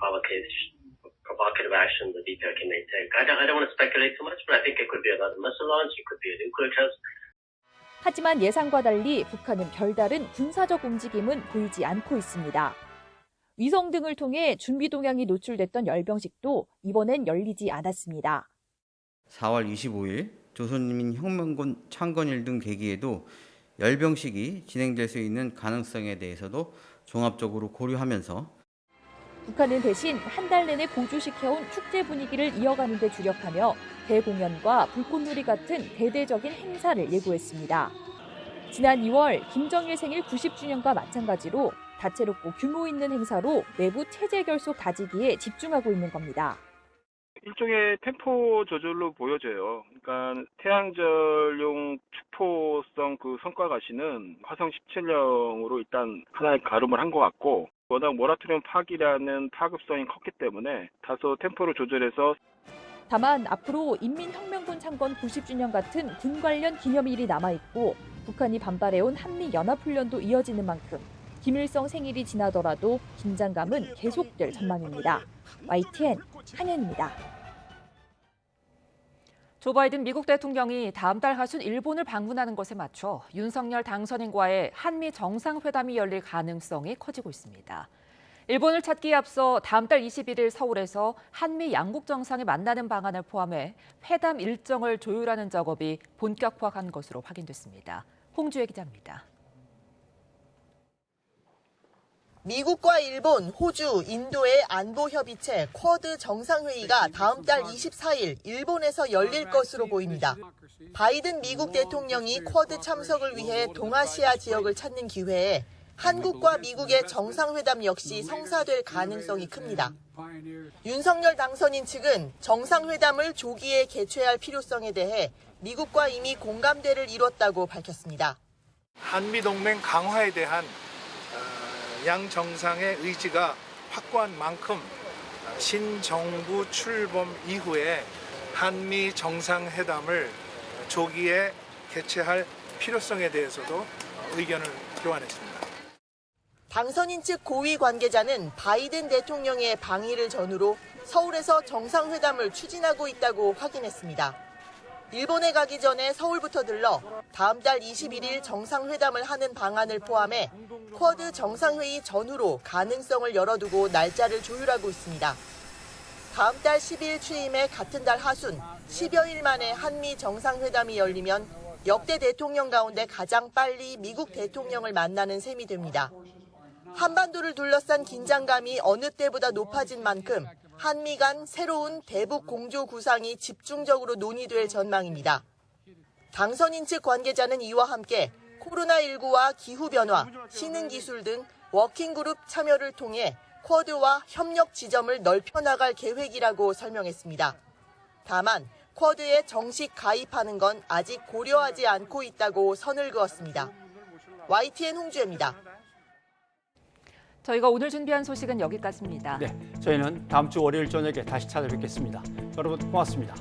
provocative action the DPRK may take, I don't want to speculate too much, but I think it could be another missile launch, it could be a nuclear test. 하지만 예상과 달리 북한은 별다른 군사적 움직임은 보이지 않고 있습니다. 위성 등을 통해 준비 동향이 노출됐던 열병식도 이번엔 열리지 않았습니다. 4월 25일 조선인민혁명군 창건일 등 계기에도 열병식이 진행될 수 있는 가능성에 대해서도 종합적으로 고려하면서 북한은 대신 한 달 내내 보조시켜온 축제 분위기를 이어가는 데 주력하며 대공연과 불꽃놀이 같은 대대적인 행사를 예고했습니다. 지난 2월 김정일 생일 90주년과 마찬가지로 다채롭고 규모 있는 행사로 내부 체제 결속 다지기에 집중하고 있는 겁니다. 일종의 템포 조절로 보여져요. 그러니까 태양절용 축포성 그 성과 가시는 화성 17형으로 일단 하나의 가름을 한 것 같고, 워낙 모라토리엄 파기라는 파급성이 컸기 때문에 다소 템포를 조절해서. 다만 앞으로 인민혁명군 창건 90주년 같은 군 관련 기념일이 남아있고 북한이 반발해온 한미연합훈련도 이어지는 만큼 김일성 생일이 지나더라도 긴장감은 계속될 전망입니다. YTN 한현입니다. 조 바이든 미국 대통령이 다음 달 하순 일본을 방문하는 것에 맞춰 윤석열 당선인과의 한미 정상회담이 열릴 가능성이 커지고 있습니다. 일본을 찾기에 앞서 다음 달 21일 서울에서 한미 양국 정상이 만나는 방안을 포함해 회담 일정을 조율하는 작업이 본격화한 것으로 확인됐습니다. 홍주혜 기자입니다. 미국과 일본, 호주, 인도의 안보협의체 쿼드 정상회의가 다음 달 24일 일본에서 열릴 것으로 보입니다. 바이든 미국 대통령이 쿼드 참석을 위해 동아시아 지역을 찾는 기회에 한국과 미국의 정상회담 역시 성사될 가능성이 큽니다. 윤석열 당선인 측은 정상회담을 조기에 개최할 필요성에 대해 미국과 이미 공감대를 이뤘다고 밝혔습니다. 한미동맹 강화에 대한 양 정상의 의지가 확고한 만큼 신정부 출범 이후에 한미 정상회담을 조기에 개최할 필요성에 대해서도 의견을 교환했습니다. 당선인 측 고위 관계자는 바이든 대통령의 방일을 전후로 서울에서 정상회담을 추진하고 있다고 확인했습니다. 일본에 가기 전에 서울부터 들러 다음 달 21일 정상회담을 하는 방안을 포함해 쿼드 정상회의 전후로 가능성을 열어두고 날짜를 조율하고 있습니다. 다음 달 10일 취임해 같은 달 하순 10여일 만에 한미 정상회담이 열리면 역대 대통령 가운데 가장 빨리 미국 대통령을 만나는 셈이 됩니다. 한반도를 둘러싼 긴장감이 어느 때보다 높아진 만큼 한미 간 새로운 대북 공조 구상이 집중적으로 논의될 전망입니다. 당선인 측 관계자는 이와 함께 코로나19와 기후변화, 신흥기술 등 워킹그룹 참여를 통해 쿼드와 협력 지점을 넓혀나갈 계획이라고 설명했습니다. 다만 쿼드에 정식 가입하는 건 아직 고려하지 않고 있다고 선을 그었습니다. YTN 홍주혜입니다. 저희가 오늘 준비한 소식은 여기까지입니다. 네, 저희는 다음 주 월요일 저녁에 다시 찾아뵙겠습니다. 여러분 고맙습니다.